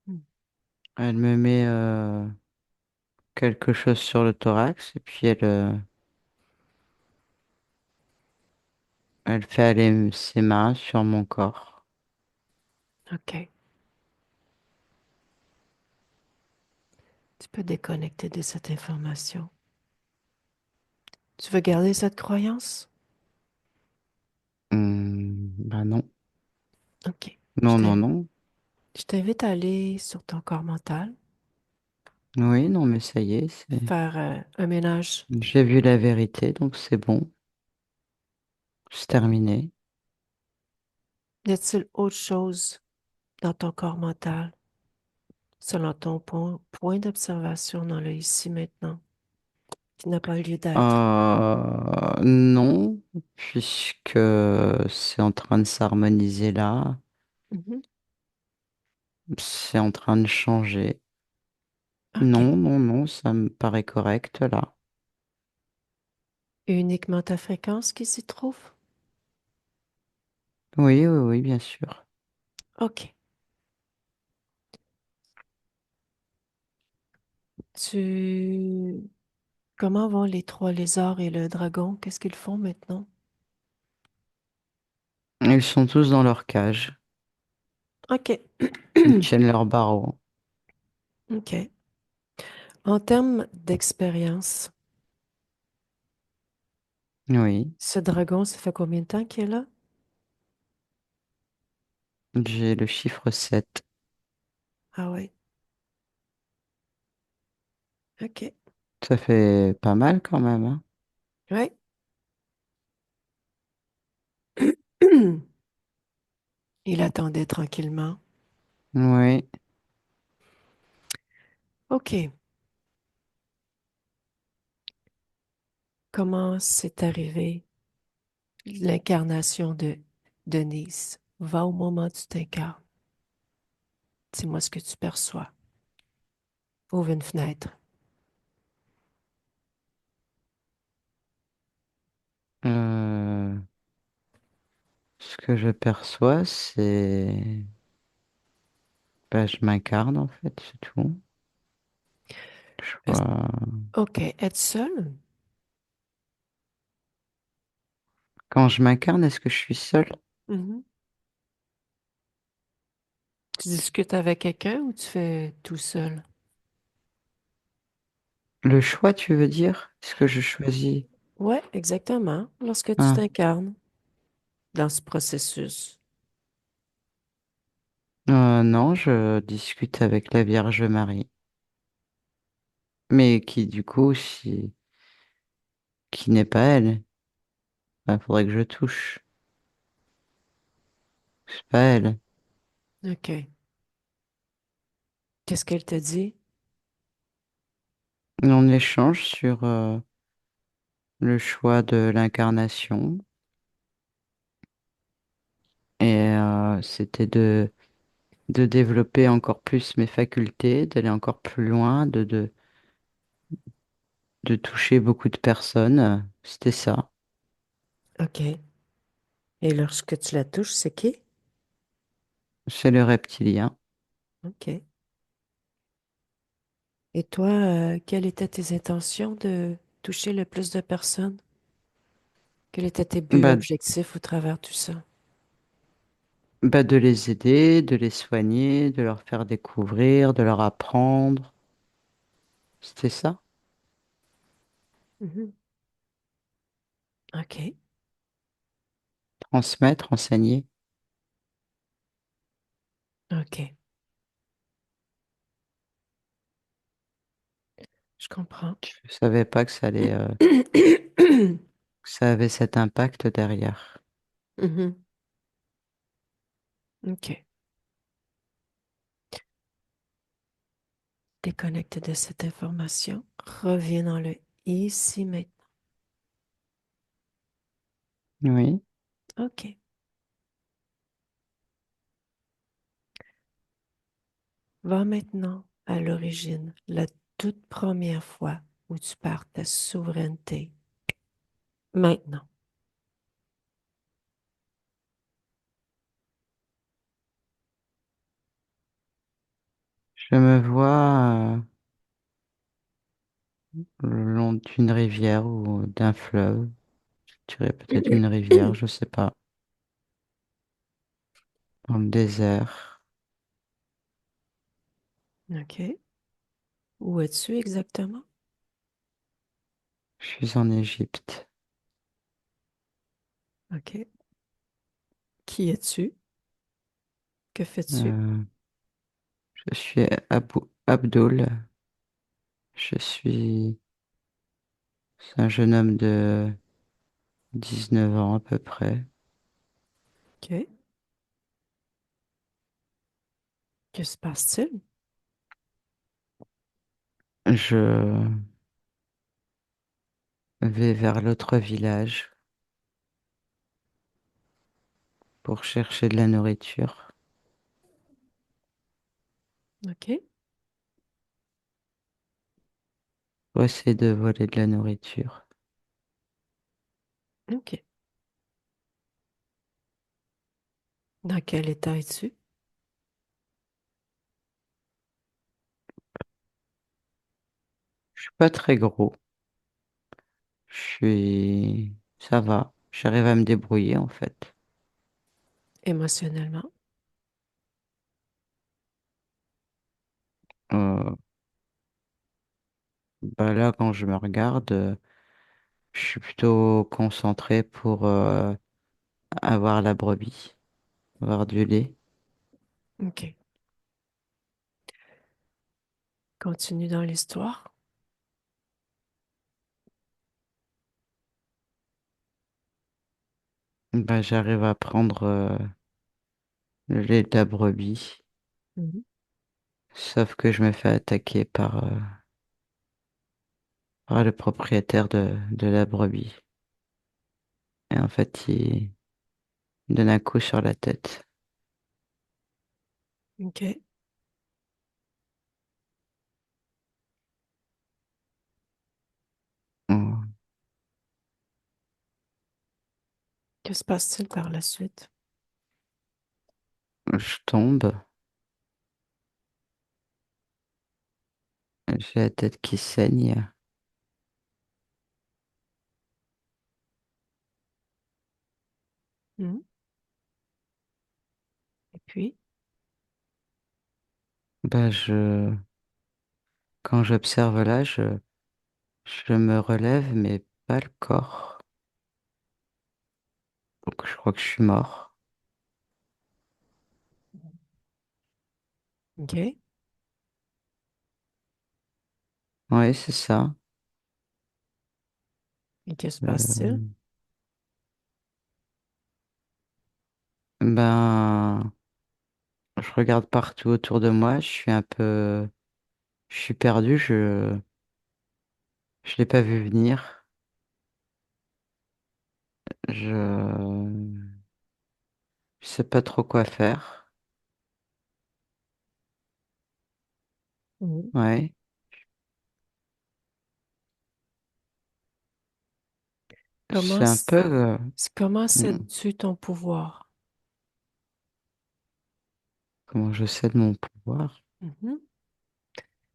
Speaker 1: Hmm.
Speaker 2: Elle me met quelque chose sur le thorax et puis elle fait aller ses mains sur mon corps.
Speaker 1: OK. Tu peux déconnecter de cette information. Tu veux garder cette croyance?
Speaker 2: Ben non.
Speaker 1: OK.
Speaker 2: Non, non, non.
Speaker 1: Je t'invite à aller sur ton corps mental,
Speaker 2: Oui, non, mais ça y est,
Speaker 1: faire un ménage.
Speaker 2: j'ai vu la vérité, donc c'est bon. C'est terminé.
Speaker 1: Y a-t-il autre chose dans ton corps mental, selon ton point d'observation dans le ici maintenant, qui n'a pas lieu d'être?
Speaker 2: Non, puisque c'est en train de s'harmoniser là,
Speaker 1: Mhm.
Speaker 2: c'est en train de changer.
Speaker 1: OK.
Speaker 2: Non, non, non, ça me paraît correct là.
Speaker 1: Uniquement ta fréquence qui s'y trouve?
Speaker 2: Oui, oui, oui, bien sûr.
Speaker 1: OK. Tu... Comment vont les trois lézards et le dragon? Qu'est-ce qu'ils font maintenant?
Speaker 2: Ils sont tous dans leur cage.
Speaker 1: OK.
Speaker 2: Ils tiennent leur barreau.
Speaker 1: OK. En termes d'expérience,
Speaker 2: Oui,
Speaker 1: ce dragon, ça fait combien de temps qu'il est là?
Speaker 2: j'ai le chiffre 7.
Speaker 1: Ah ouais. OK.
Speaker 2: Ça fait pas mal quand même, hein.
Speaker 1: Ouais. Il attendait tranquillement.
Speaker 2: Oui.
Speaker 1: OK. Comment c'est arrivé l'incarnation de Denise? Va au moment où tu t'incarnes. Dis-moi ce que tu perçois. Ouvre une fenêtre.
Speaker 2: Euh, Ce que je perçois, c'est... Bah, je m'incarne en fait, c'est tout. Je
Speaker 1: Est-ce-
Speaker 2: vois...
Speaker 1: OK. Es-tu seule?
Speaker 2: Quand je m'incarne, est-ce que je suis seule?
Speaker 1: Mhm. Tu discutes avec quelqu'un ou tu fais tout seul?
Speaker 2: Le choix, tu veux dire? Est-ce que je choisis?
Speaker 1: Ouais, exactement. Lorsque tu
Speaker 2: Ah,
Speaker 1: t'incarnes dans ce processus.
Speaker 2: non, je discute avec la Vierge Marie. Mais qui, du coup, si... qui n'est pas elle. Il faudrait que je touche. C'est pas elle.
Speaker 1: OK. Qu'est-ce qu'elle te dit?
Speaker 2: On échange sur le choix de l'incarnation. Et c'était de développer encore plus mes facultés, d'aller encore plus loin, de toucher beaucoup de personnes. C'était ça.
Speaker 1: OK. Et lorsque tu la touches, c'est qui?
Speaker 2: C'est le reptilien.
Speaker 1: OK. Et toi, quelles étaient tes intentions de toucher le plus de personnes? Quels étaient tes buts,
Speaker 2: Bah,
Speaker 1: objectifs au travers tout ça?
Speaker 2: bah, de les aider, de les soigner, de leur faire découvrir, de leur apprendre. C'était ça.
Speaker 1: Mhm. OK.
Speaker 2: Transmettre, enseigner.
Speaker 1: OK. Je comprends.
Speaker 2: Je savais pas que ça allait, que ça avait cet impact derrière.
Speaker 1: Mhm. OK. Déconnecte de cette information. Reviens dans le ici maintenant.
Speaker 2: Oui.
Speaker 1: OK. Va maintenant à l'origine, la toute première fois où tu perds ta souveraineté. Maintenant.
Speaker 2: Je me vois le long d'une rivière ou d'un fleuve. Je dirais peut-être une rivière, je sais pas. Dans le désert.
Speaker 1: OK. Où es-tu exactement?
Speaker 2: Je suis en Égypte.
Speaker 1: OK. Qui es-tu? Que fais-tu?
Speaker 2: Euh, je suis Abdul. Je suis un jeune homme de 19 ans à peu près.
Speaker 1: OK. Que se passe-t-il?
Speaker 2: Je vais vers l'autre village pour chercher de la nourriture.
Speaker 1: OK.
Speaker 2: Pour essayer de voler de la nourriture.
Speaker 1: OK. Dans quel état es-tu?
Speaker 2: Je suis pas très gros. Je suis... Ça va. J'arrive à me débrouiller en fait.
Speaker 1: émotionnellement.
Speaker 2: Euh, Bah là, quand je me regarde, je suis plutôt concentré pour avoir la brebis, avoir du lait.
Speaker 1: OK. Continue dans l'histoire.
Speaker 2: Bah, j'arrive à prendre le lait de la brebis,
Speaker 1: Mhm.
Speaker 2: sauf que je me fais attaquer par le propriétaire de la brebis. Et en fait, il me donne un coup sur la tête.
Speaker 1: OK.
Speaker 2: Oh,
Speaker 1: Que se passe-t-il par la suite?
Speaker 2: je tombe, j'ai la tête qui saigne.
Speaker 1: Mhm. Et puis,
Speaker 2: Bah, quand j'observe là, je me relève, mais pas le corps. Donc, je crois que je suis mort.
Speaker 1: OK.
Speaker 2: Ouais, c'est ça.
Speaker 1: Et que se passe-t-il?
Speaker 2: Euh, ben, je regarde partout autour de moi. Je suis perdu. Je l'ai pas vu venir. Je sais pas trop quoi faire.
Speaker 1: Mhm.
Speaker 2: Ouais.
Speaker 1: Comment,
Speaker 2: C'est un peu,
Speaker 1: comment
Speaker 2: hmm,
Speaker 1: sais-tu ton pouvoir?
Speaker 2: comment je sais de mon pouvoir.
Speaker 1: Mhm.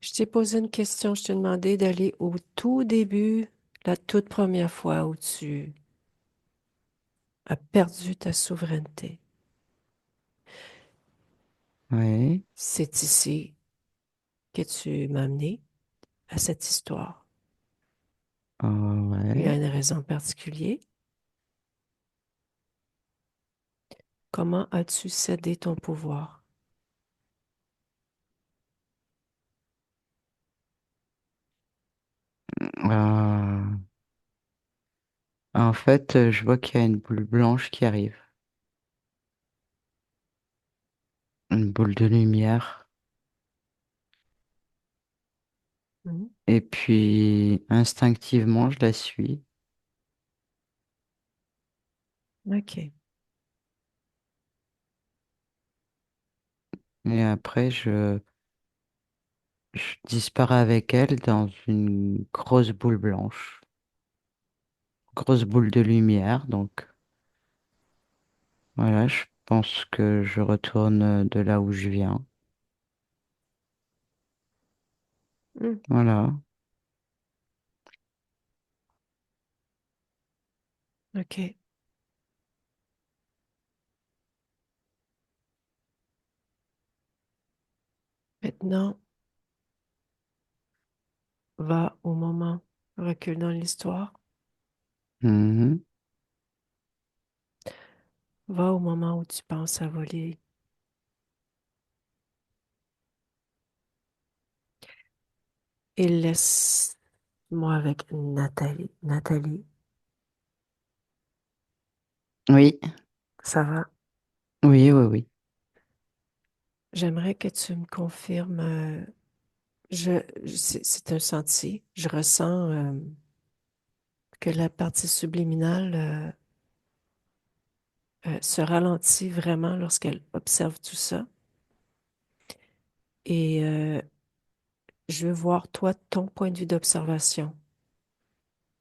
Speaker 1: Je t'ai posé une question, je t'ai demandé d'aller au tout début, la toute première fois où tu as perdu ta souveraineté.
Speaker 2: Ouais.
Speaker 1: C'est ici que tu m'as amené à cette histoire. Il y a
Speaker 2: Ouais.
Speaker 1: une raison particulière. Comment as-tu cédé ton pouvoir?
Speaker 2: Euh, En fait, je vois qu'il y a une boule blanche qui arrive. Une boule de lumière.
Speaker 1: Mhm.
Speaker 2: Et puis, instinctivement, je la suis.
Speaker 1: OK.
Speaker 2: Et après, je disparais avec elle dans une grosse boule blanche. Grosse boule de lumière. Donc, voilà, je pense que je retourne de là où je viens.
Speaker 1: Mm.
Speaker 2: Voilà.
Speaker 1: OK. Maintenant, va au moment, recule dans l'histoire,
Speaker 2: Mhm.
Speaker 1: va au moment où tu penses à voler et laisse-moi avec Nathalie. Nathalie,
Speaker 2: Oui,
Speaker 1: ça va?
Speaker 2: oui, oui, oui.
Speaker 1: J'aimerais que tu me confirmes, c'est un senti, je ressens que la partie subliminale se ralentit vraiment lorsqu'elle observe tout ça. Et je veux voir, toi, ton point de vue d'observation.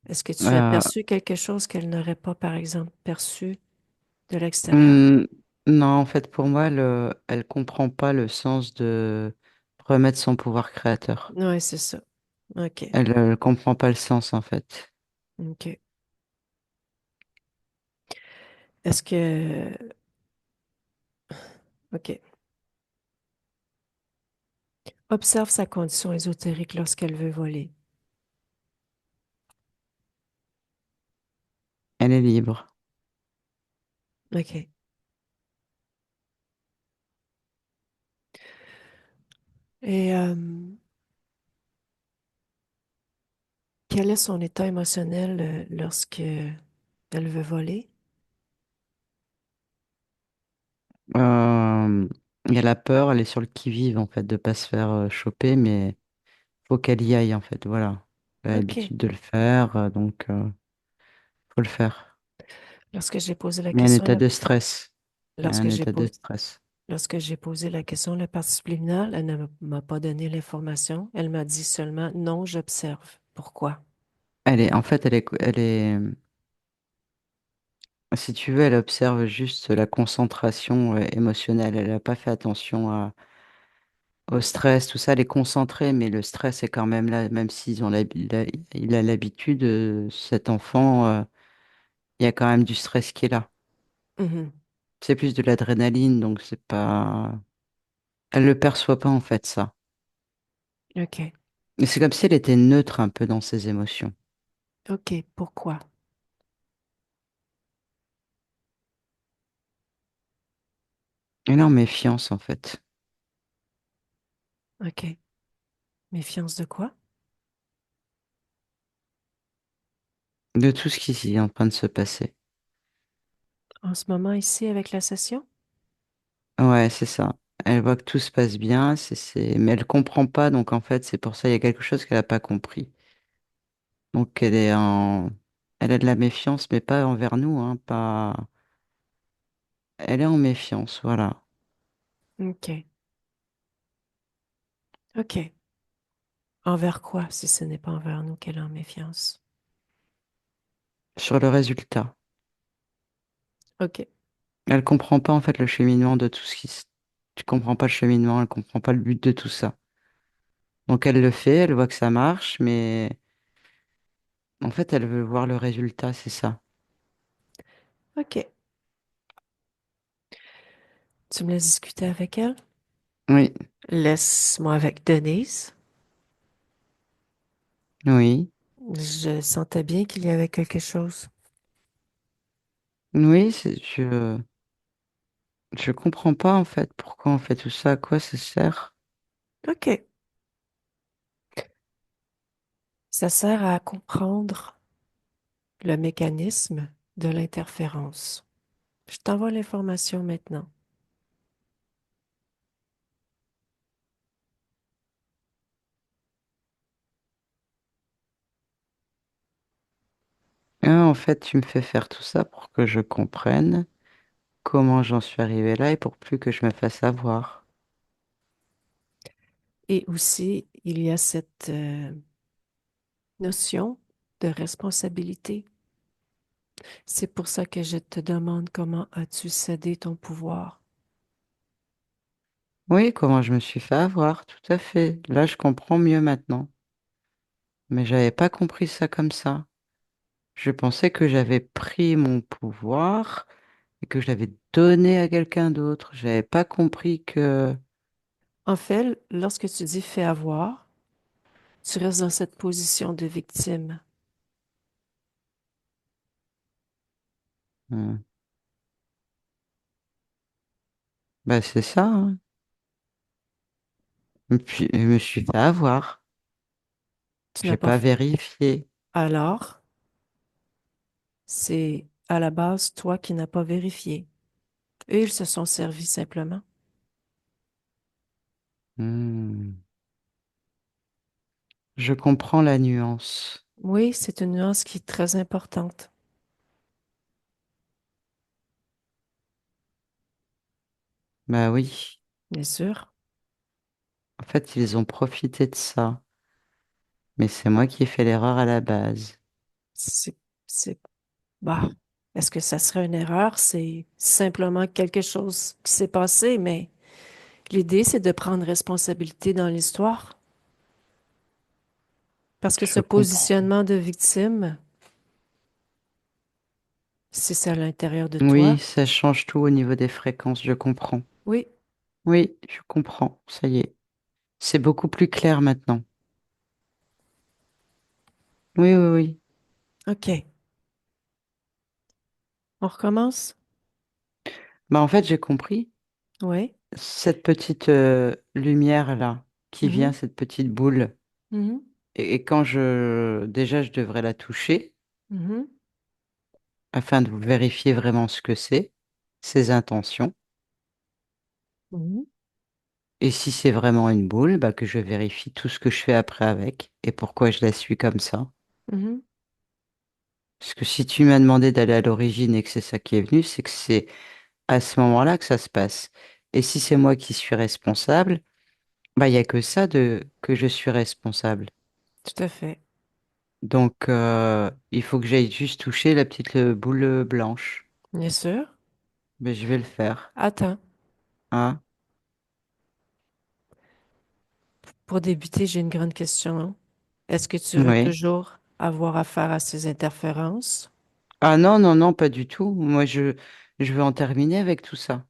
Speaker 1: Est-ce que tu as
Speaker 2: Euh,
Speaker 1: perçu quelque chose qu'elle n'aurait pas, par exemple, perçu de l'extérieur?
Speaker 2: hum, non, en fait, pour moi, elle comprend pas le sens de remettre son pouvoir créateur.
Speaker 1: Oui, c'est ça. OK.
Speaker 2: Elle comprend pas le sens, en fait.
Speaker 1: OK. Est-ce que OK. Observe sa condition ésotérique lorsqu'elle veut voler.
Speaker 2: Elle est libre.
Speaker 1: OK. Et quel est son état émotionnel lorsque elle veut voler?
Speaker 2: Euh, Il y a la peur, elle est sur le qui-vive en fait de pas se faire choper, mais faut qu'elle y aille en fait. Voilà. Elle a
Speaker 1: OK.
Speaker 2: l'habitude de le faire, donc faut le faire.
Speaker 1: Lorsque j'ai posé la
Speaker 2: Il y a un
Speaker 1: question,
Speaker 2: état de stress. Il y a
Speaker 1: lorsque
Speaker 2: un
Speaker 1: j'ai
Speaker 2: état de
Speaker 1: posé,
Speaker 2: stress.
Speaker 1: lorsque j'ai posé la question, la partie subliminale, elle ne m'a pas donné l'information. Elle m'a dit seulement non, j'observe. Pourquoi?
Speaker 2: En fait, si tu veux, elle observe juste la concentration émotionnelle. Elle n'a pas fait attention au stress, tout ça. Elle est concentrée, mais le stress est quand même là, même s'ils ont il a l'habitude, cet enfant, il y a quand même du stress qui est là.
Speaker 1: Mhm.
Speaker 2: C'est plus de l'adrénaline, donc c'est pas. Elle le perçoit pas en fait ça.
Speaker 1: OK.
Speaker 2: Mais c'est comme si elle était neutre un peu dans ses émotions.
Speaker 1: OK. Pourquoi?
Speaker 2: Énorme méfiance en fait,
Speaker 1: OK. Méfiance de quoi?
Speaker 2: de tout ce qui est en train de se passer.
Speaker 1: En ce moment ici avec la session?
Speaker 2: Ouais, c'est ça. Elle voit que tout se passe bien, mais elle comprend pas, donc en fait, c'est pour ça il y a quelque chose qu'elle a pas compris. Donc elle a de la méfiance, mais pas envers nous, hein, pas. Elle est en méfiance, voilà.
Speaker 1: OK. OK. Envers quoi si ce n'est pas envers nous qu'elle est en méfiance?
Speaker 2: Sur le résultat.
Speaker 1: OK.
Speaker 2: Elle comprend pas en fait le cheminement de tout ce qui se. Tu comprends pas le cheminement, elle comprend pas le but de tout ça. Donc elle le fait, elle voit que ça marche, mais en fait, elle veut voir le résultat, c'est ça.
Speaker 1: OK. Tu me laisses discuter avec elle?
Speaker 2: Oui,
Speaker 1: Laisse-moi avec Denise.
Speaker 2: oui,
Speaker 1: Je sentais bien qu'il y avait quelque chose.
Speaker 2: oui, je comprends pas en fait pourquoi on fait tout ça, à quoi ça sert.
Speaker 1: OK. Ça sert à comprendre le mécanisme de l'interférence. Je t'envoie l'information maintenant.
Speaker 2: Ah, en fait, tu me fais faire tout ça pour que je comprenne comment j'en suis arrivé là et pour plus que je me fasse avoir.
Speaker 1: Et aussi, il y a cette notion de responsabilité. C'est pour ça que je te demande comment as-tu cédé ton pouvoir.
Speaker 2: Oui, comment je me suis fait avoir, tout à fait. Là, je comprends mieux maintenant. Mais j'avais pas compris ça comme ça. Je pensais que j'avais pris mon pouvoir et que je l'avais donné à quelqu'un d'autre. J'avais pas compris que.
Speaker 1: En fait, lorsque tu dis fais avoir, tu restes dans cette position de victime.
Speaker 2: Hmm. Bah, c'est ça, hein. Et puis, je me suis fait avoir.
Speaker 1: Tu n'as
Speaker 2: J'ai
Speaker 1: pas
Speaker 2: pas
Speaker 1: fait.
Speaker 2: vérifié.
Speaker 1: Alors, c'est à la base toi qui n'as pas vérifié. Eux, ils se sont servis simplement.
Speaker 2: Hmm. Je comprends la nuance.
Speaker 1: Oui, c'est une nuance qui est très importante,
Speaker 2: Bah oui.
Speaker 1: bien sûr.
Speaker 2: En fait, ils ont profité de ça. Mais c'est moi qui ai fait l'erreur à la base.
Speaker 1: C'est, c'est, bah, est-ce que ça serait une erreur? C'est simplement quelque chose qui s'est passé, mais l'idée, c'est de prendre responsabilité dans l'histoire. Parce que ce
Speaker 2: Je comprends.
Speaker 1: positionnement de victime, si c'est à l'intérieur de
Speaker 2: Oui,
Speaker 1: toi,
Speaker 2: ça change tout au niveau des fréquences, je comprends.
Speaker 1: oui.
Speaker 2: Oui, je comprends. Ça y est. C'est beaucoup plus clair maintenant. Oui, oui, oui.
Speaker 1: OK. On recommence?
Speaker 2: Bah, en fait, j'ai compris.
Speaker 1: Oui.
Speaker 2: Cette petite lumière-là qui vient,
Speaker 1: Mhm.
Speaker 2: cette petite boule.
Speaker 1: Mhm.
Speaker 2: Et quand déjà, je devrais la toucher
Speaker 1: Mhm.
Speaker 2: afin de vérifier vraiment ce que c'est, ses intentions.
Speaker 1: Mhm.
Speaker 2: Et si c'est vraiment une boule, bah, que je vérifie tout ce que je fais après avec et pourquoi je la suis comme ça.
Speaker 1: Mhm.
Speaker 2: Parce que si tu m'as demandé d'aller à l'origine et que c'est ça qui est venu, c'est que c'est à ce moment-là que ça se passe. Et si c'est moi qui suis responsable, bah, il n'y a que ça que je suis responsable.
Speaker 1: Tout à fait.
Speaker 2: Donc, il faut que j'aille juste toucher la petite boule blanche.
Speaker 1: Bien sûr.
Speaker 2: Mais je vais le faire.
Speaker 1: Attends.
Speaker 2: Hein?
Speaker 1: Pour débuter, j'ai une grande question. Est-ce que tu veux
Speaker 2: Oui.
Speaker 1: toujours avoir affaire à ces interférences?
Speaker 2: Ah non, non, non, pas du tout. Je veux en terminer avec tout ça.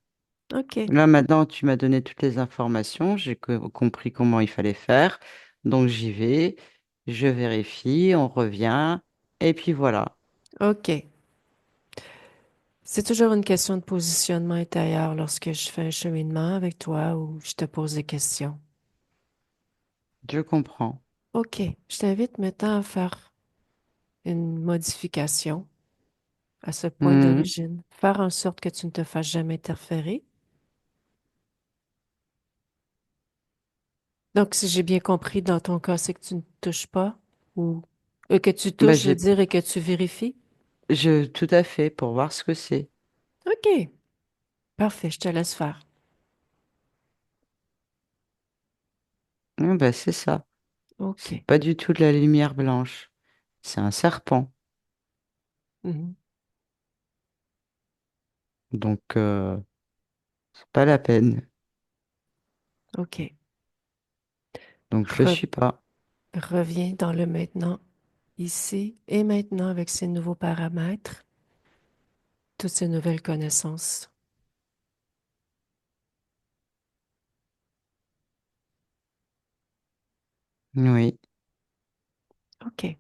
Speaker 1: OK.
Speaker 2: Là, maintenant, tu m'as donné toutes les informations. J'ai compris comment il fallait faire. Donc, j'y vais. Je vérifie. On revient. Et puis voilà.
Speaker 1: OK. C'est toujours une question de positionnement intérieur lorsque je fais un cheminement avec toi ou je te pose des questions.
Speaker 2: Je comprends.
Speaker 1: OK. Je t'invite maintenant à faire une modification à ce point
Speaker 2: Hmm.
Speaker 1: d'origine. Faire en sorte que tu ne te fasses jamais interférer. Donc, si j'ai bien compris, dans ton cas, c'est que tu ne touches pas ou que tu
Speaker 2: Bah,
Speaker 1: touches, je veux dire, et que tu vérifies.
Speaker 2: tout à fait, pour voir ce que c'est.
Speaker 1: OK. Parfait. Je te laisse faire.
Speaker 2: Bah, c'est ça. C'est
Speaker 1: OK.
Speaker 2: pas du tout de la lumière blanche. C'est un serpent.
Speaker 1: Mhm.
Speaker 2: Donc, c'est pas la peine.
Speaker 1: OK.
Speaker 2: Donc, je le
Speaker 1: Re-
Speaker 2: suis pas.
Speaker 1: reviens dans le maintenant, ici et maintenant avec ces nouveaux paramètres, toutes ces nouvelles connaissances.
Speaker 2: Oui,
Speaker 1: OK.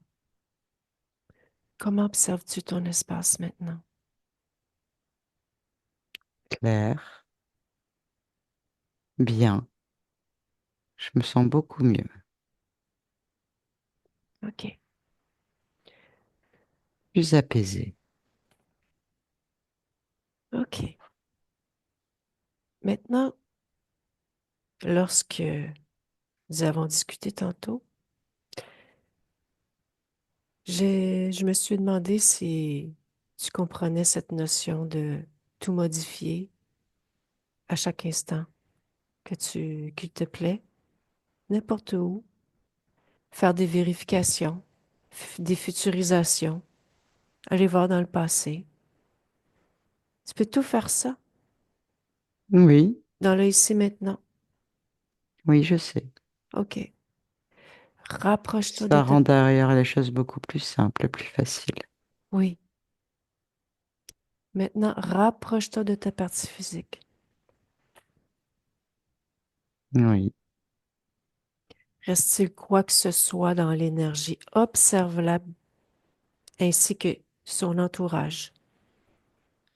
Speaker 1: Comment observes-tu ton espace maintenant?
Speaker 2: clair, bien. Je me sens beaucoup mieux.
Speaker 1: OK.
Speaker 2: Plus apaisé.
Speaker 1: OK. Maintenant, lorsque nous avons discuté tantôt, je me suis demandé si tu comprenais cette notion de tout modifier à chaque instant qu'il te plaît, n'importe où, faire des vérifications, des futurisations, aller voir dans le passé. Tu peux tout faire ça
Speaker 2: Oui,
Speaker 1: dans le ici maintenant.
Speaker 2: oui, je sais.
Speaker 1: OK. Rapproche-toi de
Speaker 2: Ça
Speaker 1: ta...
Speaker 2: rend derrière les choses beaucoup plus simples, plus faciles.
Speaker 1: Oui. Maintenant, rapproche-toi de ta partie physique.
Speaker 2: Oui.
Speaker 1: Reste-t-il quoi que ce soit dans l'énergie? Observe-la ainsi que son entourage.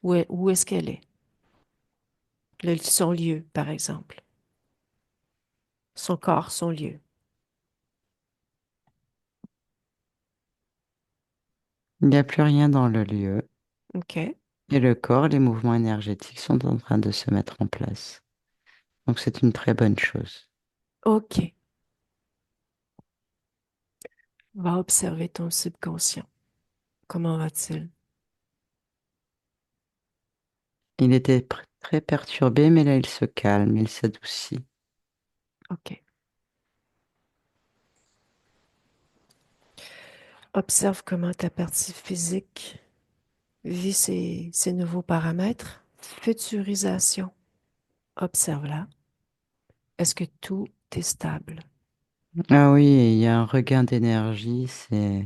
Speaker 1: Où est-ce qu'elle est? Son lieu, par exemple. Son corps, son lieu.
Speaker 2: Il n'y a plus rien dans le lieu.
Speaker 1: OK.
Speaker 2: Et le corps, les mouvements énergétiques sont en train de se mettre en place. Donc c'est une très bonne chose.
Speaker 1: OK. Va observer ton subconscient. Comment va-t-il?
Speaker 2: Il était très perturbé, mais là il se calme, il s'adoucit.
Speaker 1: OK. Observe comment ta partie physique vit ces nouveaux paramètres. Futurisation. Observe-la. Est-ce que tout est stable?
Speaker 2: Ah oui, il y a un regain d'énergie, c'est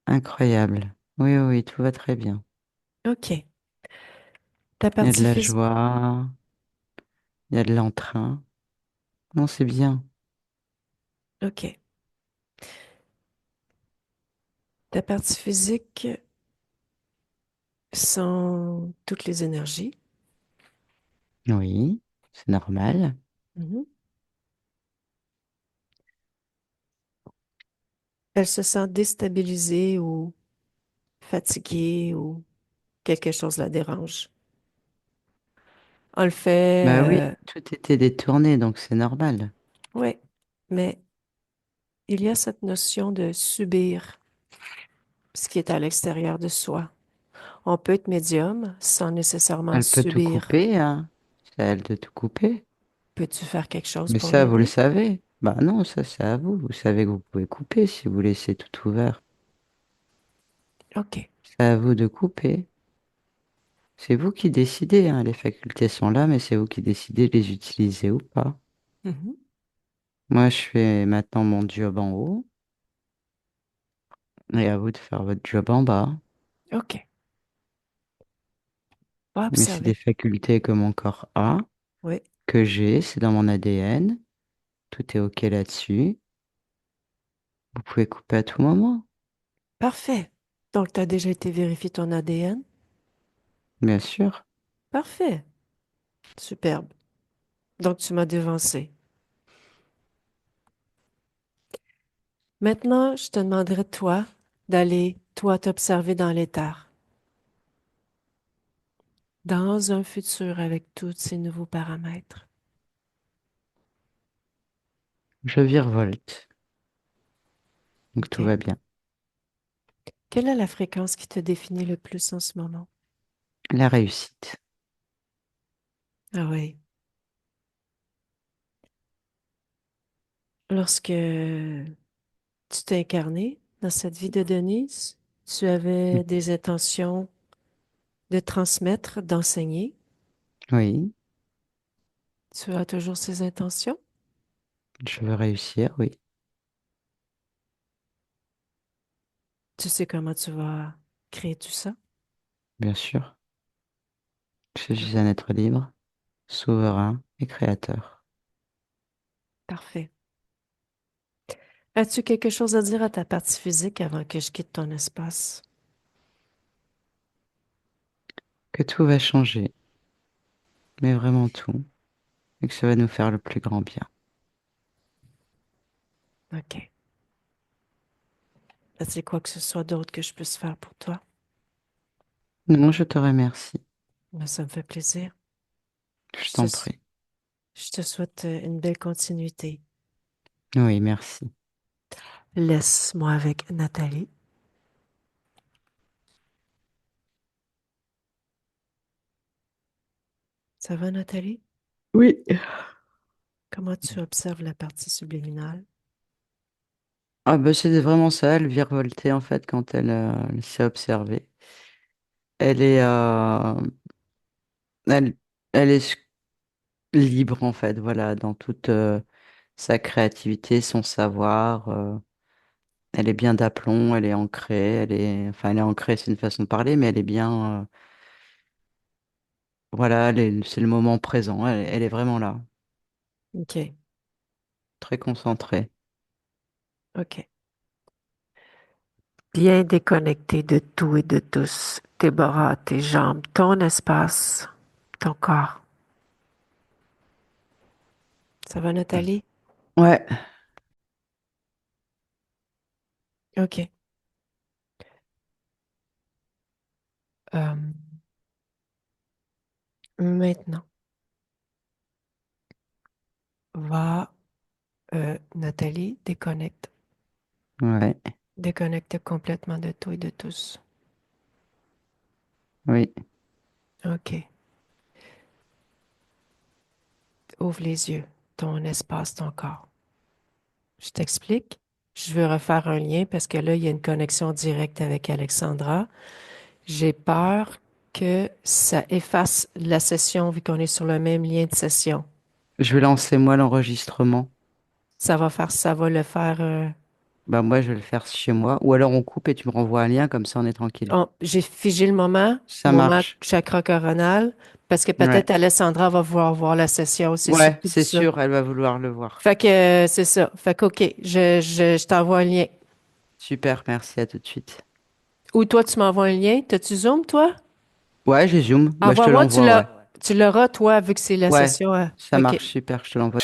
Speaker 2: incroyable. Oui, oui, oui, tout va très bien.
Speaker 1: OK. Ta
Speaker 2: Il y a de
Speaker 1: partie
Speaker 2: la
Speaker 1: physique.
Speaker 2: joie, Il y a de l'entrain. Non, c'est bien.
Speaker 1: OK. Ta partie physique sont toutes les énergies.
Speaker 2: Oui, c'est normal.
Speaker 1: Mhm. Elle se sent déstabilisée ou fatiguée ou quelque chose la dérange. On le
Speaker 2: Bah oui,
Speaker 1: fait,
Speaker 2: tout était détourné, donc c'est normal.
Speaker 1: oui, mais il y a cette notion de subir ce qui est à l'extérieur de soi. On peut être médium sans nécessairement
Speaker 2: Elle peut tout
Speaker 1: subir.
Speaker 2: couper, hein. C'est à elle de tout couper.
Speaker 1: Peux-tu faire quelque chose
Speaker 2: Mais
Speaker 1: pour
Speaker 2: ça, vous le
Speaker 1: l'aider?
Speaker 2: savez. Bah non, ça, c'est à vous. Vous savez que vous pouvez couper si vous laissez tout ouvert.
Speaker 1: OK.
Speaker 2: C'est à vous de couper. C'est vous qui décidez, hein. Les facultés sont là, mais c'est vous qui décidez de les utiliser ou pas.
Speaker 1: Mhm.
Speaker 2: Moi, je fais maintenant mon job en haut, et à vous de faire votre job en bas.
Speaker 1: OK. Va
Speaker 2: Mais c'est des
Speaker 1: observer.
Speaker 2: facultés que mon corps a,
Speaker 1: Oui.
Speaker 2: que j'ai, c'est dans mon ADN. Tout est OK là-dessus. Vous pouvez couper à tout moment,
Speaker 1: Parfait. Donc, tu as déjà été vérifier ton ADN?
Speaker 2: bien sûr.
Speaker 1: Parfait. Superbe. Donc, tu m'as devancé. Maintenant, je te demanderai, toi, d'aller, toi, t'observer dans l'éther, dans un futur avec tous ces nouveaux paramètres.
Speaker 2: Je virevolte, donc tout
Speaker 1: OK?
Speaker 2: va bien.
Speaker 1: Quelle est la fréquence qui te définit le plus en ce moment?
Speaker 2: La réussite.
Speaker 1: Ah oui. Lorsque tu t'es incarné dans cette vie de Denise, tu avais des intentions de transmettre, d'enseigner.
Speaker 2: Oui,
Speaker 1: Tu as toujours ces intentions?
Speaker 2: je veux réussir, oui,
Speaker 1: Tu sais comment tu vas créer tout ça?
Speaker 2: bien sûr. Je suis un être libre, souverain et créateur.
Speaker 1: Parfait. As-tu quelque chose à dire à ta partie physique avant que je quitte ton espace?
Speaker 2: Que tout va changer, mais vraiment tout, et que ça va nous faire le plus grand bien.
Speaker 1: OK. As-tu quoi que ce soit d'autre que je puisse faire pour toi?
Speaker 2: Non, je te remercie.
Speaker 1: Ben, ça me fait plaisir.
Speaker 2: Je
Speaker 1: Je te,
Speaker 2: t'en
Speaker 1: s-
Speaker 2: prie.
Speaker 1: je te souhaite une belle continuité.
Speaker 2: Oui, merci.
Speaker 1: Laisse-moi avec Nathalie. Ça va, Nathalie?
Speaker 2: Oui.
Speaker 1: Comment tu observes la partie subliminale?
Speaker 2: Ah bah c'est vraiment ça, elle virevoltait en fait quand elle s'est observée. Elle est, elle, elle est libre en fait, voilà, dans toute sa créativité, son savoir. Elle est bien d'aplomb, elle est ancrée, enfin elle est ancrée, c'est une façon de parler, mais elle est bien, voilà, c'est le moment présent, elle est vraiment là,
Speaker 1: OK.
Speaker 2: très concentrée.
Speaker 1: OK. Bien déconnecté de tout et de tous, tes bras, tes jambes, ton espace, ton corps. Ça va, Nathalie?
Speaker 2: Ouais,
Speaker 1: OK. Euh, maintenant, va, Nathalie, déconnecte.
Speaker 2: ouais,
Speaker 1: Déconnecte complètement de tout et de tous.
Speaker 2: oui.
Speaker 1: OK. Ouvre les yeux, ton espace, ton corps. Je t'explique. Je veux refaire un lien parce que là, il y a une connexion directe avec Alexandra. J'ai peur que ça efface la session vu qu'on est sur le même lien de session.
Speaker 2: Je vais lancer moi l'enregistrement.
Speaker 1: Ça va le faire.
Speaker 2: Bah moi, je vais le faire chez moi. Ou alors on coupe et tu me renvoies un lien, comme ça on est tranquille.
Speaker 1: J'ai figé le
Speaker 2: Ça
Speaker 1: moment
Speaker 2: marche.
Speaker 1: chakra coronal, parce que
Speaker 2: Ouais.
Speaker 1: peut-être Alessandra va vouloir voir la session. C'est
Speaker 2: Ouais,
Speaker 1: surtout
Speaker 2: c'est
Speaker 1: ça.
Speaker 2: sûr, elle va vouloir le voir.
Speaker 1: Fait que c'est ça. Fait que OK, je t'envoie un lien.
Speaker 2: Super, merci, à tout de suite.
Speaker 1: Ou toi, tu m'envoies un lien. T'as-tu Zoom, toi?
Speaker 2: Ouais, j'ai Zoom. Bah, je te
Speaker 1: Envoie-moi,
Speaker 2: l'envoie, ouais.
Speaker 1: tu l'auras, toi, vu que c'est la
Speaker 2: Ouais,
Speaker 1: session.
Speaker 2: ça
Speaker 1: OK.
Speaker 2: marche, super, je te l'envoie.